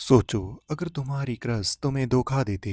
सोचो, अगर तुम्हारी क्रश तुम्हें धोखा देते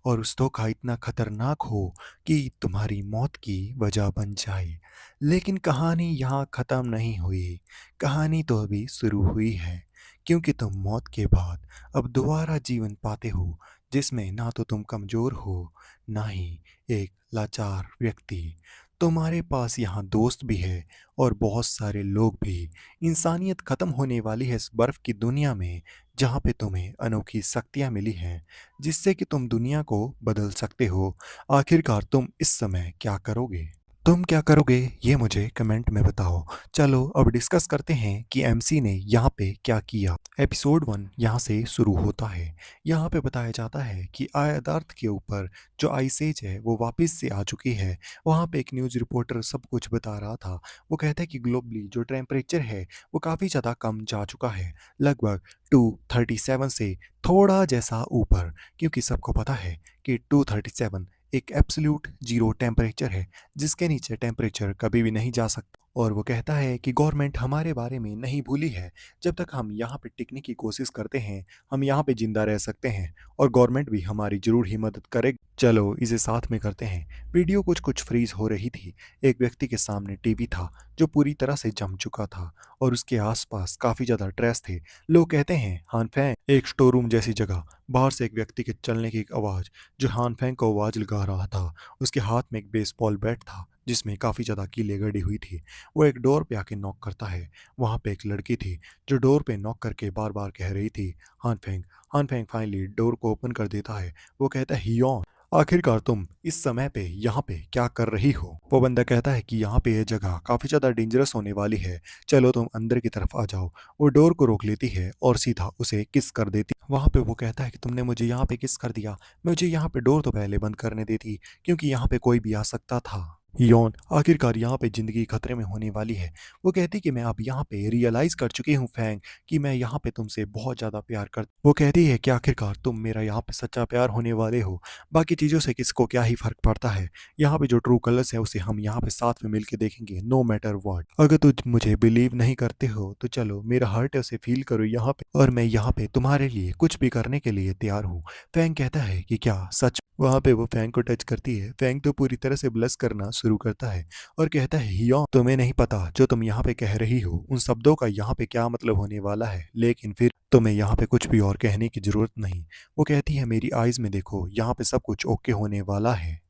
और उस धोखा इतना खतरनाक हो कि तुम्हारी मौत की वजह बन जाए। लेकिन कहानी यहाँ ख़त्म नहीं हुई। कहानी तो अभी शुरू हुई है, क्योंकि तुम मौत के बाद अब दोबारा जीवन पाते हो, जिसमें ना तो तुम कमज़ोर हो, ना ही एक लाचार व्यक्ति। तुम्हारे पास यहाँ दोस्त भी है और बहुत सारे लोग भी। इंसानियत ख़त्म होने वाली है इस बर्फ़ की दुनिया में, जहाँ पे तुम्हें अनोखी शक्तियाँ मिली हैं, जिससे कि तुम दुनिया को बदल सकते हो। आखिरकार तुम इस समय क्या करोगे? तुम क्या करोगे, ये मुझे कमेंट में बताओ। चलो अब डिस्कस करते हैं कि एमसी ने यहाँ पे क्या किया। एपिसोड 1 यहाँ से शुरू होता है। यहाँ पे बताया जाता है कि अर्थ के ऊपर जो आइस एज है वो वापस से आ चुकी है। वहाँ पे एक न्यूज़ रिपोर्टर सब कुछ बता रहा था। वो कहता है कि ग्लोबली जो टेम्परेचर है वो काफ़ी ज़्यादा कम जा चुका है, लगभग 237 से थोड़ा जैसा ऊपर, क्योंकि सबको पता है कि 237 एक एब्सोल्यूट जीरो टेम्परेचर है, जिसके नीचे टेम्परेचर कभी भी नहीं जा सकता। और वो कहता है कि गवर्नमेंट हमारे बारे में नहीं भूली है। जब तक हम यहाँ पे टिकने की कोशिश करते हैं, हम यहाँ पे जिंदा रह सकते हैं और गवर्नमेंट भी हमारी ज़रूर ही मदद करेगी। चलो इसे साथ में करते हैं। वीडियो कुछ कुछ फ्रीज हो रही थी। एक व्यक्ति के सामने टीवी था जो पूरी तरह से जम चुका था और उसके आसपास काफ़ी ज़्यादा ट्रेस थे। लोग कहते हैं हानफेंग एक स्टोर रूम जैसी जगह। बाहर से एक व्यक्ति के चलने की एक आवाज़ जो हानफेंग को आवाज़ लगा रहा था। उसके हाथ में एक बेसबॉल बैट था जिसमें काफ़ी ज़्यादा कीलें गड़ी हुई थी। वो एक डोर पे आके नॉक करता है। वहाँ पे एक लड़की थी जो डोर पे नॉक करके बार बार कह रही थी हानफेंग। हानफेंग फाइनली डोर को ओपन कर देता है। वो कहता है हियोन, आखिरकार तुम इस समय पे यहाँ पे क्या कर रही हो? वो बंदा कहता है कि यहाँ पे ये जगह काफ़ी ज़्यादा डेंजरस होने वाली है, चलो तुम अंदर की तरफ आ जाओ। वो डोर को रोक लेती है और सीधा उसे किस कर देती। वहाँ पे वो कहता है कि तुमने मुझे यहाँ पे किस कर दिया, मुझे यहाँ पे डोर तो पहले बंद करने देती, क्योंकि यहाँ पे कोई भी आ सकता था। यौन, आखिरकार यहाँ पे ज़िंदगी खतरे में होने वाली है। वो कहती कि मैं अब यहाँ पे रियलाइज़ कर चुकी हूँ फैंग, कि मैं यहाँ पे तुमसे बहुत ज़्यादा प्यार कर। वो कहती है कि आखिरकार तुम मेरा यहाँ पे सच्चा प्यार होने वाले हो, बाकी चीज़ों से किसको क्या ही फ़र्क पड़ता है। यहाँ पे जो ट्रू कलर्स है उसे हम यहाँ पे साथ में मिल के देखेंगे, नो मैटर व्हाट। अगर तुझ मुझे बिलीव नहीं करते हो तो चलो मेरा हार्ट है उसे फील करो यहाँ पे, और मैं यहाँ पे तुम्हारे लिए कुछ भी करने के लिए तैयार हूँ। फैंग कहता है कि क्या सच? वहाँ पे वो फैंग को टच करती है। फैंग तो पूरी तरह से ब्लश करना शुरू करता है और कहता है हियोन, तुम्हें नहीं पता जो तुम यहाँ पे कह रही हो उन शब्दों का यहाँ पे क्या मतलब होने वाला है, लेकिन फिर तुम्हें यहाँ पे कुछ भी और कहने की जरूरत नहीं। वो कहती है मेरी आइज में देखो, यहाँ पे सब कुछ ओके होने वाला है।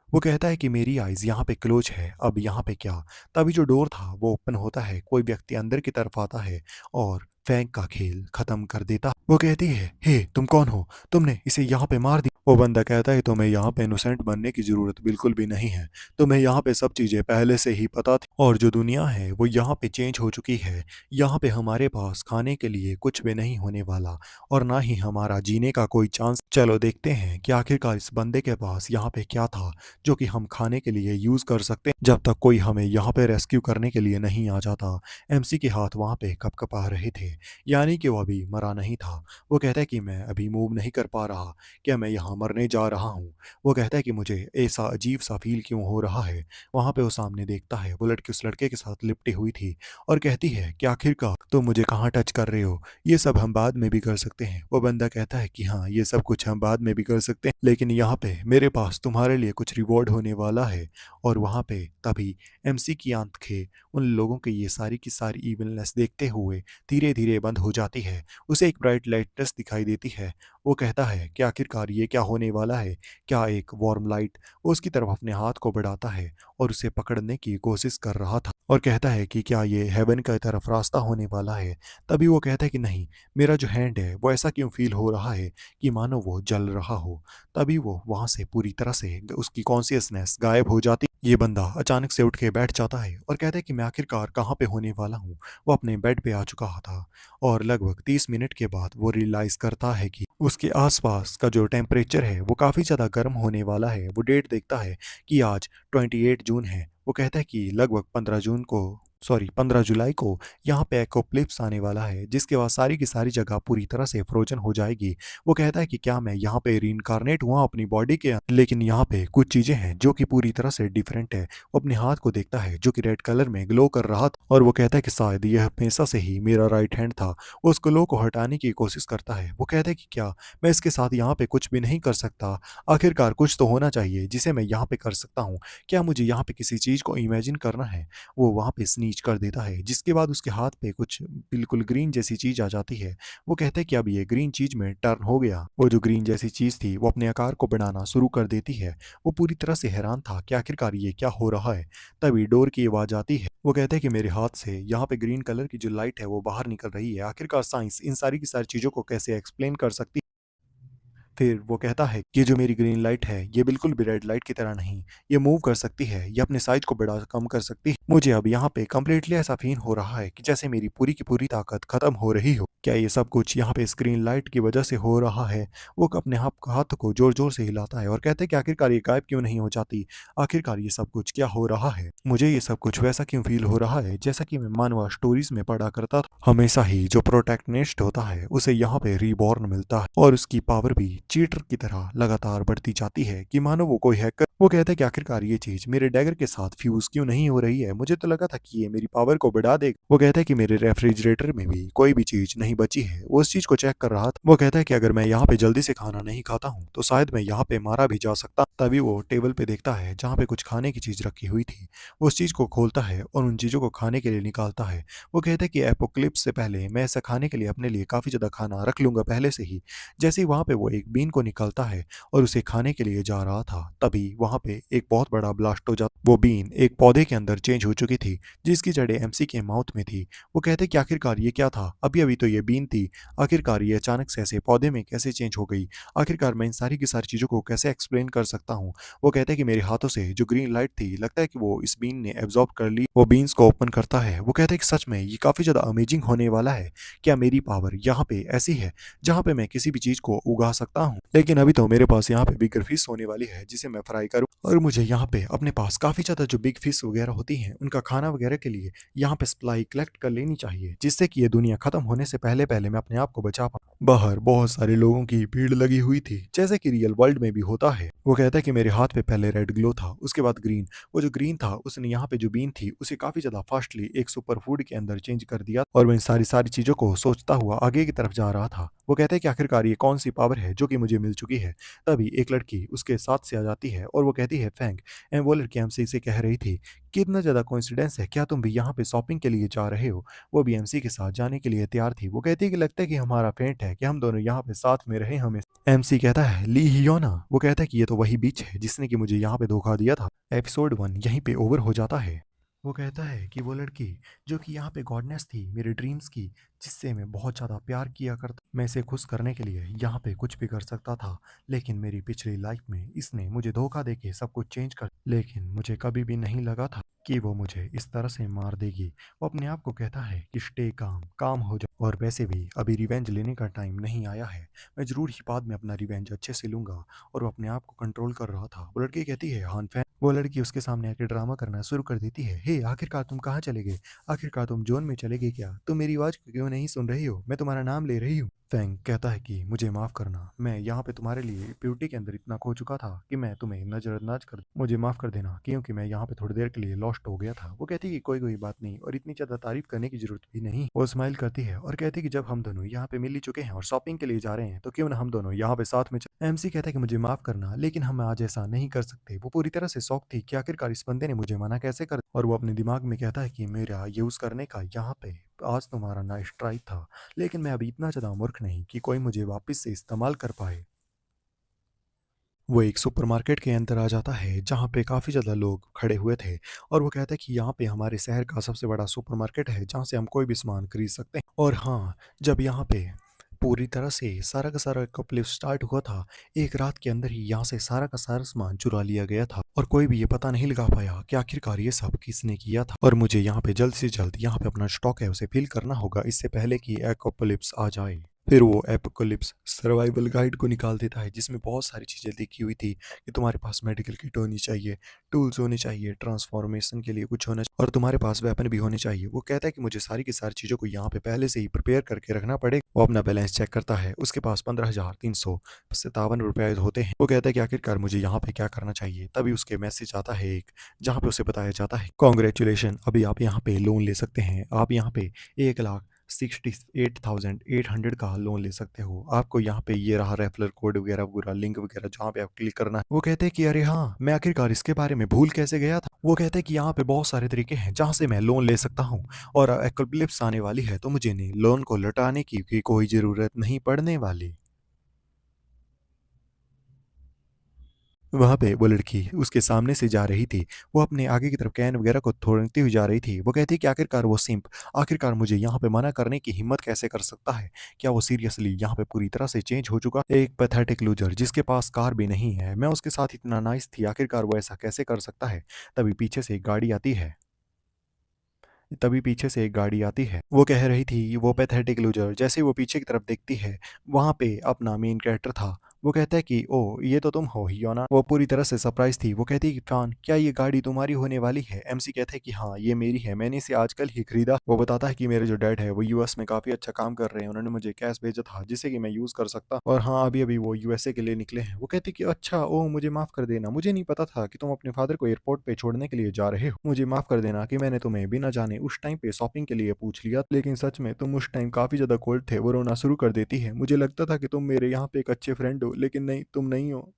वो कहता है कि मेरी आइज़ यहाँ पे क्लोज है, अब यहाँ पे क्या? तभी जो डोर था वो ओपन होता है, कोई व्यक्ति अंदर की तरफ आता है और फैंक का खेल खत्म कर देता। वो कहती है हे तुम कौन हो, तुमने इसे यहाँ पे मार दिया। वो बंदा कहता है तुम्हें यहाँ पे इनोसेंट बनने की जरूरत बिल्कुल भी नहीं है, तुम्हें यहाँ पे सब चीज़ें पहले से ही पता थी और जो दुनिया है वो यहाँ पे चेंज हो चुकी है। यहाँ पे हमारे पास खाने के लिए कुछ भी नहीं होने वाला और ना ही हमारा जीने का कोई चांस। चलो देखते हैं कि आखिरकार इस बंदे के पास यहाँ पे क्या था जो कि हम खाने के लिए यूज़ कर सकते हैं, जब तक कोई हमें यहाँ पे रेस्क्यू करने के लिए नहीं आ जाता। एमसी के हाथ वहाँ पे कँपकँपा रहे थे, यानी कि वो अभी मरा नहीं था। वो कहता है कि मैं अभी मूव नहीं कर पा रहा, क्या मैं यहाँ मरने जा रहा हूँ? वो कहता है कि मुझे ऐसा अजीब-सा फ़ील क्यों हो रहा है? वहाँ पे वो सामने देखता है, वो लड़की उस लड़के के साथ लिपटी हुई थी और कहती है कि आखिरकार तुम मुझे कहाँ टच कर रहे हो? ये सब हम बाद में भी कर सकते हैं। वो बंदा कहता है कि हाँ, ये सब कुछ हम बाद में भी कर सकते हैं, लेकिन यहाँ पे मेरे पास तुम्हारे लिए कुछ रिवॉर्ड होने वाला है। और वहाँ पे तभी एमसी की आंखें उन लोगों की ये सारी की सारी इविलनेस देखते हुए धीरे-धीरे बंद हो जाती है। उसे एक ब्राइट लाइटनेस दिखाई देती है। वो कहता है कि आखिरकार ये क्या होने वाला है? क्या एक वार्म लाइट? वो उसकी तरफ अपने हाथ को बढ़ाता है और उसे पकड़ने की कोशिश कर रहा था और कहता है कि क्या ये हेवन की तरफ रास्ता होने वाला है? तभी वो कहता है कि नहीं, मेरा जो हैंड है वो ऐसा क्यों फ़ील हो रहा है कि मानो वो जल रहा हो। तभी वो वहाँ से पूरी तरह से उसकी कॉन्शियसनेस गायब हो जाती। ये बंदा अचानक से उठ के बैठ जाता है और कहता है कि मैं आखिरकार कहाँ पे होने वाला हूँ। वो अपने बेड पे आ चुका था और लगभग 30 मिनट के बाद वो रियलाइज़ करता है कि उसके आसपास का जो टेम्परेचर है वो काफ़ी ज़्यादा गर्म होने वाला है। वो डेट देखता है कि आज 28 जून है। वो कहता है कि लगभग 15 जून को सॉरी 15 जुलाई को यहाँ पे एकोप्लिप्स आने वाला है, जिसके बाद सारी की सारी जगह पूरी तरह से फ्रोजन हो जाएगी। वो कहता है कि क्या मैं यहाँ पे रीइंकार्नेट हुआ अपनी बॉडी के लेकिन यहाँ पे कुछ चीज़ें हैं जो कि पूरी तरह से डिफरेंट है। वो अपने हाथ को देखता है जो कि रेड कलर में ग्लो कर रहा था और वो कहता है कि शायद यह हमेशा से ही मेरा राइट हैंड था। वो उस ग्लो को हटाने की कोशिश करता है। वो कहता है कि क्या मैं इसके साथ यहाँ पे कुछ भी नहीं कर सकता? आखिरकार कुछ तो होना चाहिए जिसे मैं यहाँ पे कर सकता हूँ। क्या मुझे यहाँ पे किसी चीज़ को इमेजिन करना है? वो वहाँ पे स्नीच कर देता है, जिसके बाद उसके हाथ पे कुछ बिल्कुल ग्रीन जैसी चीज़ आ जाती है। वो कहता है कि अब ये ग्रीन चीज़ में टर्न हो गया। वो जो ग्रीन जैसी चीज़ थी, वो अपने आकार को बढ़ाना शुरू कर देती है। वो पूरी तरह से हैरान था कि आखिरकार ये क्या हो रहा है। तभी डोर की आवाज़ आती है। वो कहते हैं कि मेरे हाथ से यहाँ पे ग्रीन कलर की जो लाइट है, वो बाहर निकल रही है। आखिरकार साइंस इन सारी की सारी चीज़ों को कैसे एक्सप्लेन कर सकती है? फिर वो कहता है कि ये जो मेरी ग्रीन लाइट है, ये बिल्कुल भी रेड लाइट की तरह नहीं। ये मूव कर सकती है, ये अपने साइज़ को बड़ा कम कर सकती है। मुझे अब यहाँ पे कंप्लीटली ऐसा फ़ील हो रहा है कि जैसे मेरी पूरी की पूरी ताकत ख़त्म हो रही हो। क्या ये सब कुछ यहाँ पे स्क्रीन लाइट की वजह से हो रहा है? वो अपने हाथ को ज़ोर-ज़ोर से हिलाता है और कहता है कि आखिरकार ये गायब क्यों नहीं हो जाती? आखिरकार ये सब कुछ क्या हो रहा है? मुझे ये सब कुछ वैसा क्यों फ़ील हो रहा है जैसा कि मैं मानवा स्टोरीज़ में पढ़ा करता था। हमेशा ही जो प्रोटैगनिस्ट होता है, उसे यहाँ पे रीबॉर्न मिलता है और उसकी पावर भी चीटर की तरह लगातार बढ़ती जाती है कि मानो वो कोई हैकर। वो कहता है कि आखिरकार ये चीज़ मेरे डैगर के साथ फ्यूज़ क्यों नहीं हो रही है? मुझे तो लगा था कि ये मेरी पावर को बढ़ा देगा। वो कहता है कि मेरे रेफ्रिजरेटर में भी कोई भी चीज़ नहीं बची है। वो उस चीज़ को चेक कर रहा था। वो कहता है कि अगर मैं यहाँ पे जल्दी से खाना नहीं खाता हूँ, तो शायद मैं यहाँ पे मारा भी जा सकता। तभी वो टेबल पे देखता है जहाँ पे कुछ खाने की चीज़ रखी हुई थी। वो उस चीज़ को खोलता है और उन चीज़ों को खाने के लिए निकालता है। वो कहता है कि एपोक्लिप्स से पहले मैं ऐसा खाने के लिए अपने लिए काफ़ी ज़्यादा खाना रख लूँगा पहले से ही। जैसे ही वहाँ पे वो एक बीन को निकालता है और उसे खाने के लिए जा रहा था, तभी वहाँ पे एक बहुत बड़ा ब्लास्ट हो जाता। वो बीन एक पौधे के अंदर चेंज हो चुकी थी, जिसकी जड़ें एमसी के माउथ में थी। वो कहते कि आखिरकार ये क्या था? अभी-अभी तो ये बीन थी, आखिरकार ये अचानक से ऐसे पौधे में कैसे चेंज हो गई? आखिरकार मैं इन सारी की सारी चीज़ों को कैसे एक्सप्लेन कर सकता हूँ? वो कहते हैं कि मेरे हाथों से जो ग्रीन लाइट थी, लगता है कि वो इस बीन ने एब्ज़ॉर्ब कर ली। वो बीन्स को ओपन करता है। वो कहते हैं कि सच में ये काफ़ी ज़्यादा अमेजिंग होने वाला है। क्या मेरी पावर यहाँ पे ऐसी है, जहाँ पे मैं किसी भी चीज़ को उगा सकता हूँ? लेकिन अभी तो मेरे पास यहाँ पे बिगर फिश होने वाली है, जिसे मैं फ्राई करूँ और मुझे यहाँ पे अपने पास काफ़ी ज़्यादा जो बिग फिश वगैरह होती हैं, उनका खाना वगैरह के लिए यहाँ पे सप्लाई कलेक्ट कर लेनी चाहिए, जिससे कि ये दुनिया खत्म होने से पहले-पहले मैं अपने आप को बचा पाऊँ। बाहर बहुत सारे लोगों की भीड़ लगी हुई थी, जैसे कि रियल वर्ल्ड में भी होता है। वो कहता है कि मेरे हाथ पे पहले रेड ग्लो था, उसके बाद ग्रीन। वो जो ग्रीन था, उसने यहाँ पे जो बीन थी, उसे काफ़ी ज़्यादा फास्टली एक सुपर फूड के अंदर चेंज कर दिया और मैं इन सारी-सारी चीज़ों को सोचता हुआ आगे की तरफ जा रहा था। वो कहते हैं कि आखिरकार ये कौन-सी पावर है जो कि मुझे मिल चुकी है। तभी एक लड़की उसके साथ से आ जाती है और वो कहती है फैंग। वो लड़की हमसे इसे कह रही थी कि इतना ज़्यादा कोइंसिडेंस है, क्या तुम भी यहाँ पे शॉपिंग के लिए जा रहे हो? वो भी एमसी के साथ जाने के लिए तैयार थी। वो कहती है कि लगता है कि हमारा फेंट है कि हम दोनों यहाँ पे साथ में रहें हमेशा। एमसी कहता है ली हियोना। वो कहता है कि ये तो वही बीच है जिसने कि मुझे यहाँ पे धोखा दिया था। एपिसोड 1 यहीं पे ओवर हो जाता है। वो कहता है कि वो लड़की जो कि यहाँ पे गॉडनेस थी मेरे ड्रीम्स की, जिससे मैं बहुत ज़्यादा प्यार किया करता, मैं इसे खुश करने के लिए यहाँ पे कुछ भी कर सकता था, लेकिन मेरी पिछली लाइफ में इसने मुझे धोखा देके सब कुछ चेंज कर। लेकिन मुझे कभी भी नहीं लगा था कि वो मुझे इस तरह से मार देगी। वो अपने आप को कहता है कि स्टे काम, काम हो जाओ। और वैसे भी अभी रिवेंज लेने का टाइम नहीं आया है। मैं ज़रूर ही बाद में अपना रिवेंज अच्छे से लूँगा। और वो अपने आप को कंट्रोल कर रहा था। वो लड़की कहती है हान फैन। वो लड़की उसके सामने आके ड्रामा करना शुरू कर देती है। हे आखिरकार तुम कहाँ चले गए? आखिरकार तुम जोन में चले गए क्या? तुम मेरी आवाज़ क्यों नहीं सुन रही हो? मैं तुम्हारा नाम ले रही हूँ। फैंग कहता है कि मुझे माफ़ करना, मैं यहाँ पे तुम्हारे लिए ब्यूटी के अंदर इतना खो चुका था कि मैं तुम्हें नज़रअंदाज कर, मुझे माफ़ कर देना क्योंकि मैं यहाँ पे थोड़ी देर के लिए लॉस्ट हो गया था। वो कहती है कि कोई बात नहीं और इतनी ज़्यादा तारीफ करने की ज़रूरत भी नहीं। वो स्माइल करती है और कहती है कि जब हम दोनों यहाँ पे मिल ही चुके हैं और शॉपिंग के लिए जा रहे हैं, तो क्यों ना हम दोनों यहाँ पे साथ में एमसी कहता है कि मुझे माफ़ करना, लेकिन हम आज ऐसा नहीं कर सकते। वो पूरी तरह से शॉक थी कि आखिरकार इस बंदे ने मुझे मना कैसे कर, और वो अपने दिमाग में कहता है कि मेरा यूज़ करने का यहाँ पे आज तुम्हारा नाइस ट्राई था, लेकिन मैं अभी इतना ज़्यादा मूर्ख नहीं कि कोई मुझे वापस से इस्तेमाल कर पाए। वो एक सुपरमार्केट के अंदर आ जाता है जहाँ पे काफ़ी ज़्यादा लोग खड़े हुए थे और वो कहता है कि यहाँ पे हमारे शहर का सबसे बड़ा सुपरमार्केट है जहाँ से हम कोई भी सामान खरीद सकते हैं। और हाँ, जब यहाँ पे पूरी तरह से सारा का सारा कपलिप स्टार्ट हुआ था, एक रात के अंदर ही यहाँ से सारा का सारा सामान चुरा लिया गया था और कोई भी ये पता नहीं लगा पाया कि आखिरकार ये सब किसने किया था। और मुझे यहाँ पे जल्द से जल्द यहाँ पे अपना स्टॉक है उसे फिल करना होगा इससे पहले कि एकोपलिप्स आ जाए। फिर वो एपोकलिप्स सर्वाइवल गाइड को निकाल देता है जिसमें बहुत सारी चीज़ें लिखी हुई थी कि तुम्हारे पास मेडिकल किट होनी चाहिए, टूल्स होने चाहिए, ट्रांसफॉर्मेशन के लिए कुछ होना चाहिए और तुम्हारे पास वेपन भी होने चाहिए। वो कहता है कि मुझे सारी की सारी चीज़ों को यहाँ पे पहले से ही प्रिपेयर करके रखना पड़ेगा। वो अपना बैलेंस चेक करता है, उसके पास 15,357 रुपये होते हैं। वो कहता है कि आखिरकार मुझे यहाँ पे क्या करना चाहिए। तभी उसके मैसेज आता है एक, जहाँ पे उसे बताया जाता है कॉन्ग्रेचुलेशन, अभी आप यहाँ पे लोन ले सकते हैं। आप यहाँ पे 1,68,800 का लोन ले सकते हो। आपको यहाँ पे ये रहा रेफरल कोड वगैरह पूरा लिंक वगैरह जहाँ पे आप क्लिक करना है। वो कहते हैं कि अरे हाँ, मैं आखिरकार इसके बारे में भूल कैसे गया था। वो कहते हैं कि यहाँ पे बहुत सारे तरीके हैं जहाँ से मैं लोन ले सकता हूँ और एक्लिप्स आने वाली है तो मुझे नहीं लोन को लौटाने की कोई ज़रूरत नहीं पड़ने वाली। वहाँ पे वो लड़की उसके सामने से जा रही थी। वो अपने आगे की तरफ कैन वगैरह को थोड़ती हुई जा रही थी। वो कहती है कि आखिरकार वो सिम्प आखिरकार मुझे यहाँ पे मना करने की हिम्मत कैसे कर सकता है? क्या वो सीरियसली यहाँ पे पूरी तरह से चेंज हो चुका? एक पैथेटिक लूज़र जिसके पास कार भी नहीं है। मैं उसके साथ इतना नाइस थी, आखिरकार वो ऐसा कैसे कर सकता है? तभी पीछे से एक गाड़ी आती है। तभी पीछे से एक गाड़ी आती है। वो कह रही थी वो पैथेटिक लूज़र जैसे ही वो पीछे की तरफ देखती है, वहाँ पे अपना मेन कैरेक्टर था। वो कहता है कि ओह! ये तो तुम हो ही हो ना? वो पूरी तरह से सरप्राइज़ थी। वो कहती है कि फ़ान, क्या ये गाड़ी तुम्हारी होने वाली है? एमसी कहता है कि हाँ, ये मेरी है। मैंने इसे आजकल ही खरीदा। वो बताता है कि मेरे जो डैड है वो यूएस में काफ़ी अच्छा काम कर रहे हैं। उन्होंने मुझे कैश भेजा था जिससे कि मैं यूज़ कर सकता और हाँ, अभी-अभी वो यूएसए के लिए निकले हैं। वो कहती है कि अच्छा, ओह! मुझे माफ़ कर देना। मुझे नहीं पता था कि तुम अपने फादर को एयरपोर्ट पे छोड़ने के लिए जा रहे हो। मुझे माफ़ कर देना कि मैंने तुम्हें बिना जाने उस टाइम पे शॉपिंग के लिए पूछ लिया। लेकिन सच में तुम उस टाइम काफ़ी ज़्यादा कोल्ड थे। वो रोना शुरू कर देती है। मुझे लगता था कि तुम मेरे यहाँ पे एक अच्छे फ्रेंड हो, लेकिन नहीं, तुम नहीं हो।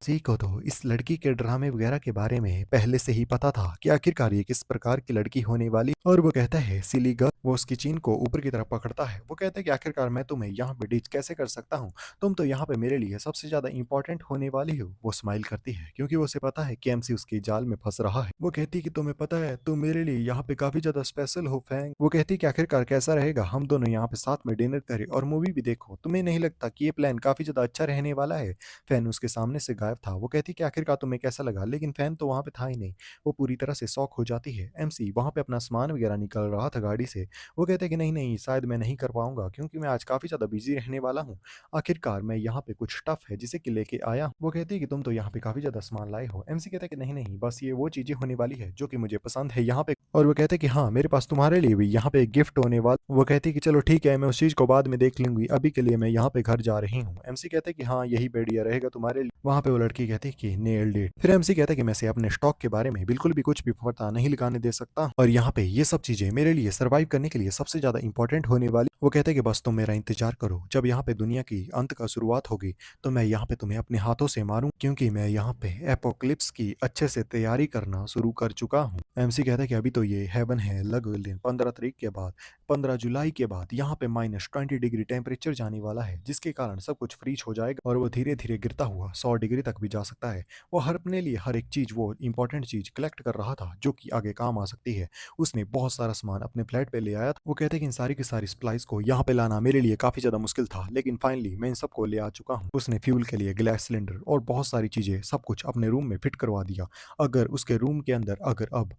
जी को तो इस लड़की के ड्रामे वगैरह के बारे में पहले से ही पता था कि आखिरकार ये किस प्रकार की लड़की होने वाली और वो कहता है सिली गर्ल। वो उसकी चीन को ऊपर की तरफ पकड़ता है। वो कहता है कि आखिरकार मैं तुम्हें यहाँ पे डीच कैसे कर सकता हूँ? तुम तो यहाँ पे मेरे लिए सबसे ज्यादा इंपॉर्टेंट होने वाली हो। वो स्माइल करती है क्योंकि वो उसे पता है कि एमसी उसके जाल में फंस रहा है। वो कहती है कि तुम्हें पता है तुम मेरे लिए यहाँ पे काफी ज्यादा स्पेशल हो फैंग। वो कहती है कि आखिरकार कैसा रहेगा हम दोनों यहाँ पे साथ में डिनर करें और मूवी भी देखो। तुम्हें नहीं लगता कि ये प्लान काफी ज्यादा अच्छा रहने वाला है? फैन उसके सामने से गायब था। वो कहती कि आखिरकार तुम्हें कैसा लगा? लेकिन फैन तो वहाँ पे था ही नहीं। वो पूरी तरह से शॉक हो जाती है। एमसी वहाँ पे अपना सामान वगैरह निकल रहा था गाड़ी से। वो कहते हैं कि नहीं, नहीं शायद मैं नहीं कर पाऊँगा क्योंकि मैं आज काफ़ी ज़्यादा बिज़ी रहने वाला हूँ। आखिरकार मैं यहाँ पे कुछ स्टफ़ है जिसे कि लेके आया हूँ। वो कहती है कि तुम तो यहाँ पे काफ़ी ज़्यादा सामान लाए हो। एमसी कहता है कि नहीं, नहीं बस ये वो चीज़ें होने वाली है जो कि मुझे पसंद है यहाँ पे और वो कहते हैं कि हाँ, मेरे पास तुम्हारे लिए भी यहाँ पे एक गिफ्ट होने वाला। वो कहती है कि चलो ठीक है, मैं उस चीज़ को बाद में देख लूँगी। अभी के लिए मैं यहाँ पे घर जा रही हूँ। एमसी कहता है कि हाँ, यही बढ़िया रहेगा तुम्हारे लिए। वहाँ पे वो लड़की कहती है कि नेल्ड इट। फिर एमसी कहता है कि मैं इसे अपने स्टॉक के बारे में बिल्कुल भी कुछ भी पता नहीं लगाने दे सकता और यहाँ पे ये सब चीज़ें मेरे लिए सर्वाइव करने के लिए सबसे ज़्यादा इंपॉर्टेंट होने वाली। वो कहते हैं कि बस तुम मेरा इंतज़ार करो। जब यहाँ पे दुनिया की अंत का शुरुआत होगी, तो मैं यहाँ पे तुम्हें अपने हाथों से मारूँ क्योंकि मैं यहाँ पे एपोक्लिप्स की अच्छे से तैयारी करना शुरू कर चुका हूँ। एमसी कहता है कि अभी तो ये हेवन है, लगभग 15 तारीख के बाद 15 जुलाई के बाद यहाँ पे -20 डिग्री टेम्परेचर जाने वाला है जिसके कारण सब कुछ फ्रीज हो जाएगा और वो धीरे-धीरे गिरता हुआ 100 डिग्री तक भी जा सकता है। वो हर अपने लिए हर एक चीज़ वो इम्पोर्टेंट चीज़ कलेक्ट कर रहा था जो कि आगे काम आ सकती है। उसने बहुत सारा सामान अपने फ्लैट पे ले आया था। वो कहते हैं कि इन सारी की सारी सप्लाइज़ को यहाँ पे लाना मेरे लिए काफ़ी ज़्यादा मुश्किल था, लेकिन फाइनली मैं इन सबको ले आ चुका हूँ। उसने फ्यूल के लिए गैस सिलेंडर और बहुत सारी चीज़ें सब कुछ अपने रूम में फिट करवा दिया। अगर उसके रूम के अंदर अगर अब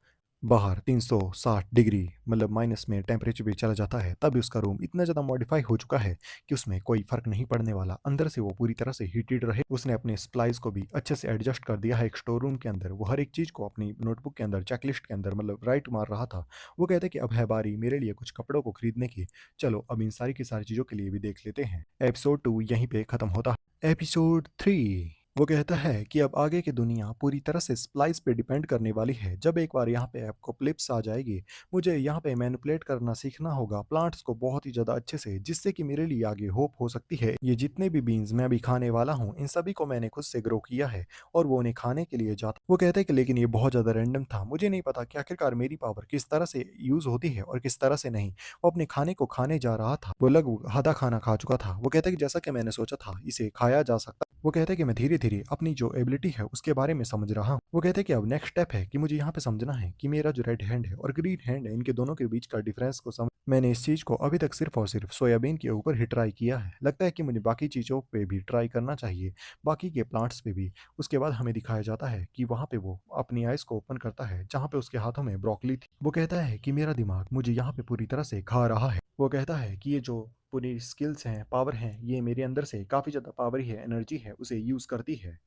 बाहर 360 डिग्री मतलब माइनस में टेम्परेचर भी चला जाता है, तब भी उसका रूम इतना ज़्यादा मॉडिफ़ाई हो चुका है कि उसमें कोई फ़र्क नहीं पड़ने वाला। अंदर से वो पूरी तरह से हीटेड रहे। उसने अपने सप्लाइज़ को भी अच्छे से एडजस्ट कर दिया है एक स्टोर रूम के अंदर। वो हर एक चीज़ को अपनी नोटबुक के अंदर, चेकलिस्ट के अंदर मतलब राइट मार रहा था। वो कहते हैं कि अब है बारी मेरे लिए कुछ कपड़ों को खरीदने की। चलो अब इन सारी की सारी चीज़ों के लिए भी देख लेते हैं। एपिसोड 2 यहीं पे खत्म होता है। एपिसोड 3 वो कहता है कि अब आगे की दुनिया पूरी तरह से स्प्लाइस पे डिपेंड करने वाली है। जब एक बार यहाँ पे एपोकलिप्स आ जाएगी, मुझे यहाँ पे मैनिपुलेट करना सीखना होगा प्लांट्स को बहुत ही ज़्यादा अच्छे से, जिससे कि मेरे लिए आगे होप हो सकती है। ये जितने भी बीन्स मैं अभी खाने वाला हूँ, इन सभी को मैंने खुद से ग्रो किया है और वो उन्हें खाने के लिए जाता। वो कहते हैं कि लेकिन ये बहुत ज़्यादा रैंडम था। मुझे नहीं पता कि आखिरकार मेरी पावर किस तरह से यूज़ होती है और किस तरह से नहीं। वो अपने खाने को खाने जा रहा था। वो लगभग आधा खाना खा चुका था। वो कहता है कि जैसा कि मैंने सोचा था, इसे खाया जा सकता। वो कहते हैं कि मैं धीरे-धीरे अपनी जो एबिलिटी है उसके बारे में समझ रहा हूँ। वो कहते हैं कि अब नेक्स्ट स्टेप है कि मुझे यहाँ पे समझना है कि मेरा जो रेड हैंड है और ग्रीन हैंड है, इनके दोनों के बीच का डिफरेंस को समझ। मैंने इस चीज़ को अभी तक सिर्फ और सिर्फ सोयाबीन के ऊपर ही ट्राई किया है। लगता है कि मुझे बाकी चीज़ों पे भी ट्राई करना चाहिए, बाकी के प्लांट्स पे भी। उसके बाद हमें दिखाया जाता है कि वहाँ पे वो अपनी आइज़ को ओपन करता है जहाँ पे उसके हाथों में ब्रोकली थी। वो कहता है कि मेरा दिमाग मुझे यहाँ पे पूरी तरह से खा रहा है। वो कहता है कि ये जो पूरी स्किल्स हैं, पावर हैं, ये मेरे अंदर से काफ़ी ज़्यादा पावर ही है, एनर्जी है, उसे यूज़ करती है।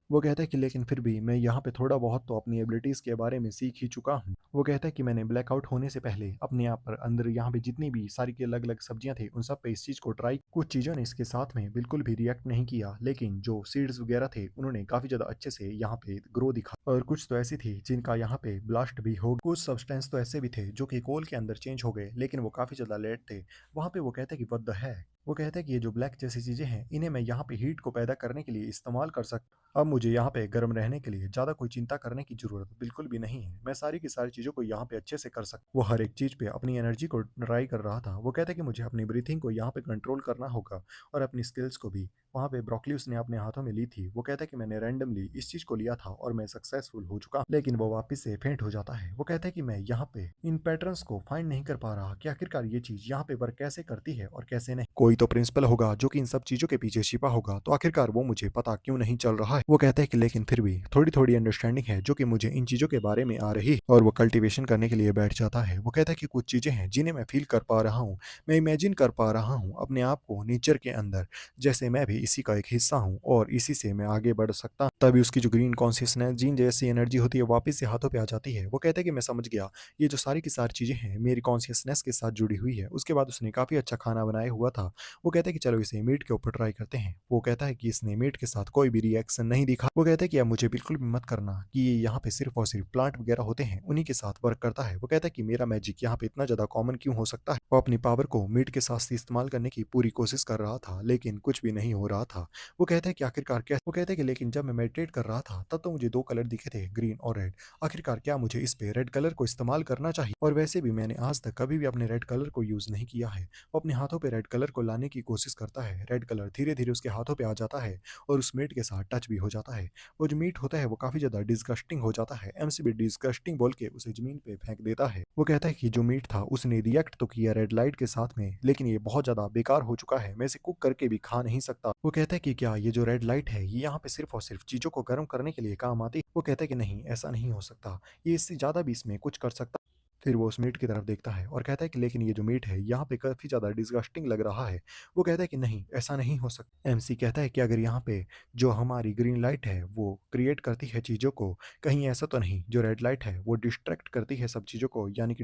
वो कहता है कि लेकिन फिर भी मैं यहाँ पे थोड़ा बहुत तो अपनी एबिलिटीज़ के बारे में सीख ही चुका हूँ। वो कहता है कि मैंने ब्लैकआउट होने से पहले अपने आप पर अंदर यहाँ पे जितनी भी सारी की अलग-अलग सब्जियाँ थी, उन सब पे इस चीज़ को ट्राई कुछ चीज़ों ने इसके साथ में बिल्कुल भी रिएक्ट नहीं किया, लेकिन जो सीड्स वगैरह थे, उन्होंने काफ़ी ज़्यादा अच्छे से यहाँ पे ग्रो दिखा और कुछ तो ऐसी थी जिनका यहाँ पे ब्लास्ट भी हो कुछ सब्सटेंस तो ऐसे भी थे जो कि कोल के अंदर चेंज हो गए, लेकिन वो काफ़ी ज़्यादा लेट थे। वहाँ पे वो कहता है कि व्हाट द हेक? वो कहता है कि ये जो ब्लैक जैसी चीज़ें हैं, इन्हें मैं यहाँ पे हीट को पैदा करने के लिए इस्तेमाल कर सकता अब मुझे यहाँ पे गर्म रहने के लिए ज़्यादा कोई चिंता करने की ज़रूरत बिल्कुल भी नहीं है। मैं सारी की सारी चीज़ों को यहाँ पे अच्छे से कर सकता वो हर एक चीज़ पे अपनी एनर्जी को ट्राई कर रहा था। वो कहता है कि मुझे अपनी ब्रीथिंग को यहाँ पे कंट्रोल करना होगा और अपनी स्किल्स को भी। वहाँ पे ब्रोकली उसने अपने हाथों में ली थी। वो कहता है कि मैंने रैंडमली इस चीज़ को लिया था और मैं सक्सेसफुल हो चुका, लेकिन वो वापस से फेंट हो जाता है। वो कहता है कि मैं यहाँ पे इन पैटर्न्स को फाइंड नहीं कर पा रहा कि आखिरकार ये चीज़ यहाँ पे वर्क कैसे करती है और कैसे नहीं। कोई तो प्रिंसिपल होगा जो कि इन सब चीज़ों के पीछे छिपा होगा, तो आखिरकार वो मुझे पता क्यों नहीं चल रहा है। वो कहता है कि लेकिन फिर भी थोड़ी-थोड़ी अंडरस्टैंडिंग है जो कि मुझे इन चीज़ों के बारे में आ रही है और वो कल्टीवेशन करने के लिए बैठ जाता है। वो कहता है कि कुछ चीज़ें हैं जिन्हें मैं फ़ील कर पा रहा हूँ। मैं इमेजिन कर पा रहा हूँ अपने आप को नेचर के अंदर, जैसे मैं भी इसी का एक हिस्सा हूँ और इसी से मैं आगे बढ़ सकता हूँ। तभी उसकी जो ग्रीन कॉन्शियसनेस जीन जैसी एनर्जी होती है वापस से हाथों पे आ जाती है। वो कहता है कि मैं समझ गया, ये जो सारी की सारी चीज़ें हैं मेरी कॉन्शियसनेस के साथ जुड़ी हुई है। उसके बाद उसने काफ़ी अच्छा खाना बनाया हुआ था। वो कहता है कि चलो इसे मीट के ऊपर ट्राई करते हैं। वो कहता है कि इसने मीट के साथ कोई भी रिएक्शन नहीं दिखा। वो कहता है कि अब मुझे बिल्कुल भी मत करना कि ये यहाँ पे सिर्फ़ और सिर्फ़ प्लांट वगैरह होते हैं, उन्हीं के साथ वर्क करता है। वो कहता है कि मेरा मैजिक यहाँ पे इतना ज़्यादा कॉमन क्यों हो सकता है? वो अपनी पावर को मीट के साथ से इस्तेमाल करने की पूरी कोशिश कर रहा था, लेकिन कुछ भी नहीं हो रहा था। वो कहता है कि आखिरकार क्या वो कहता है कि लेकिन जब मैं मेडिटेट कर रहा था, तब तो मुझे 2 कलर दिखे थे, ग्रीन और रेड। आखिरकार क्या मुझे इस पे रेड कलर को इस्तेमाल करना चाहिए? और वैसे भी मैंने आज तक कभी भी अपने रेड कलर को यूज़ नहीं किया है। वो अपने हाथों पे रेड कलर को लाने की कोशिश करता है। रेड कलर धीरे-धीरे उसके हाथों पे आ जाता है और उस मीट के साथ टच भी हो जाता है। वो जो मीट होता है वो काफ़ी ज़्यादा डिस्गस्टिंग हो जाता है। एमसी भी डिस्गस्टिंग बोल के उसे ज़मीन पे फेंक देता है। वो कहता है कि जो मीट था उसने रिएक्ट तो किया रेड लाइट के साथ में, लेकिन ये बहुत ज़्यादा बेकार हो चुका है। मैं इसे कुक करके भी खा नहीं सकता। वो कहता है कि क्या ये जो रेड लाइट है ये यहाँ पे सिर्फ़ और सिर्फ़ चीज़ों को गर्म करने के लिए काम आती है? वो कहता है कि नहीं, ऐसा नहीं हो सकता। ये इससे ज़्यादा भी इसमें कुछ कर सकता। फिर वो उस मीट की तरफ देखता है और कहता है कि लेकिन ये जो मीट है यहाँ पे काफ़ी ज़्यादा डिस्गस्टिंग लग रहा है। वो कहता है कि नहीं, ऐसा नहीं हो सकता। एमसी कहता है कि अगर यहाँ पे जो हमारी ग्रीन लाइट है वो क्रिएट करती है चीज़ों को, कहीं ऐसा तो नहीं जो रेड लाइट है वो डिस्ट्रैक्ट करती है सब चीज़ों को, यानी कि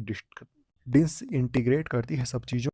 डिसइंटीग्रेट करती है सब चीज़ों।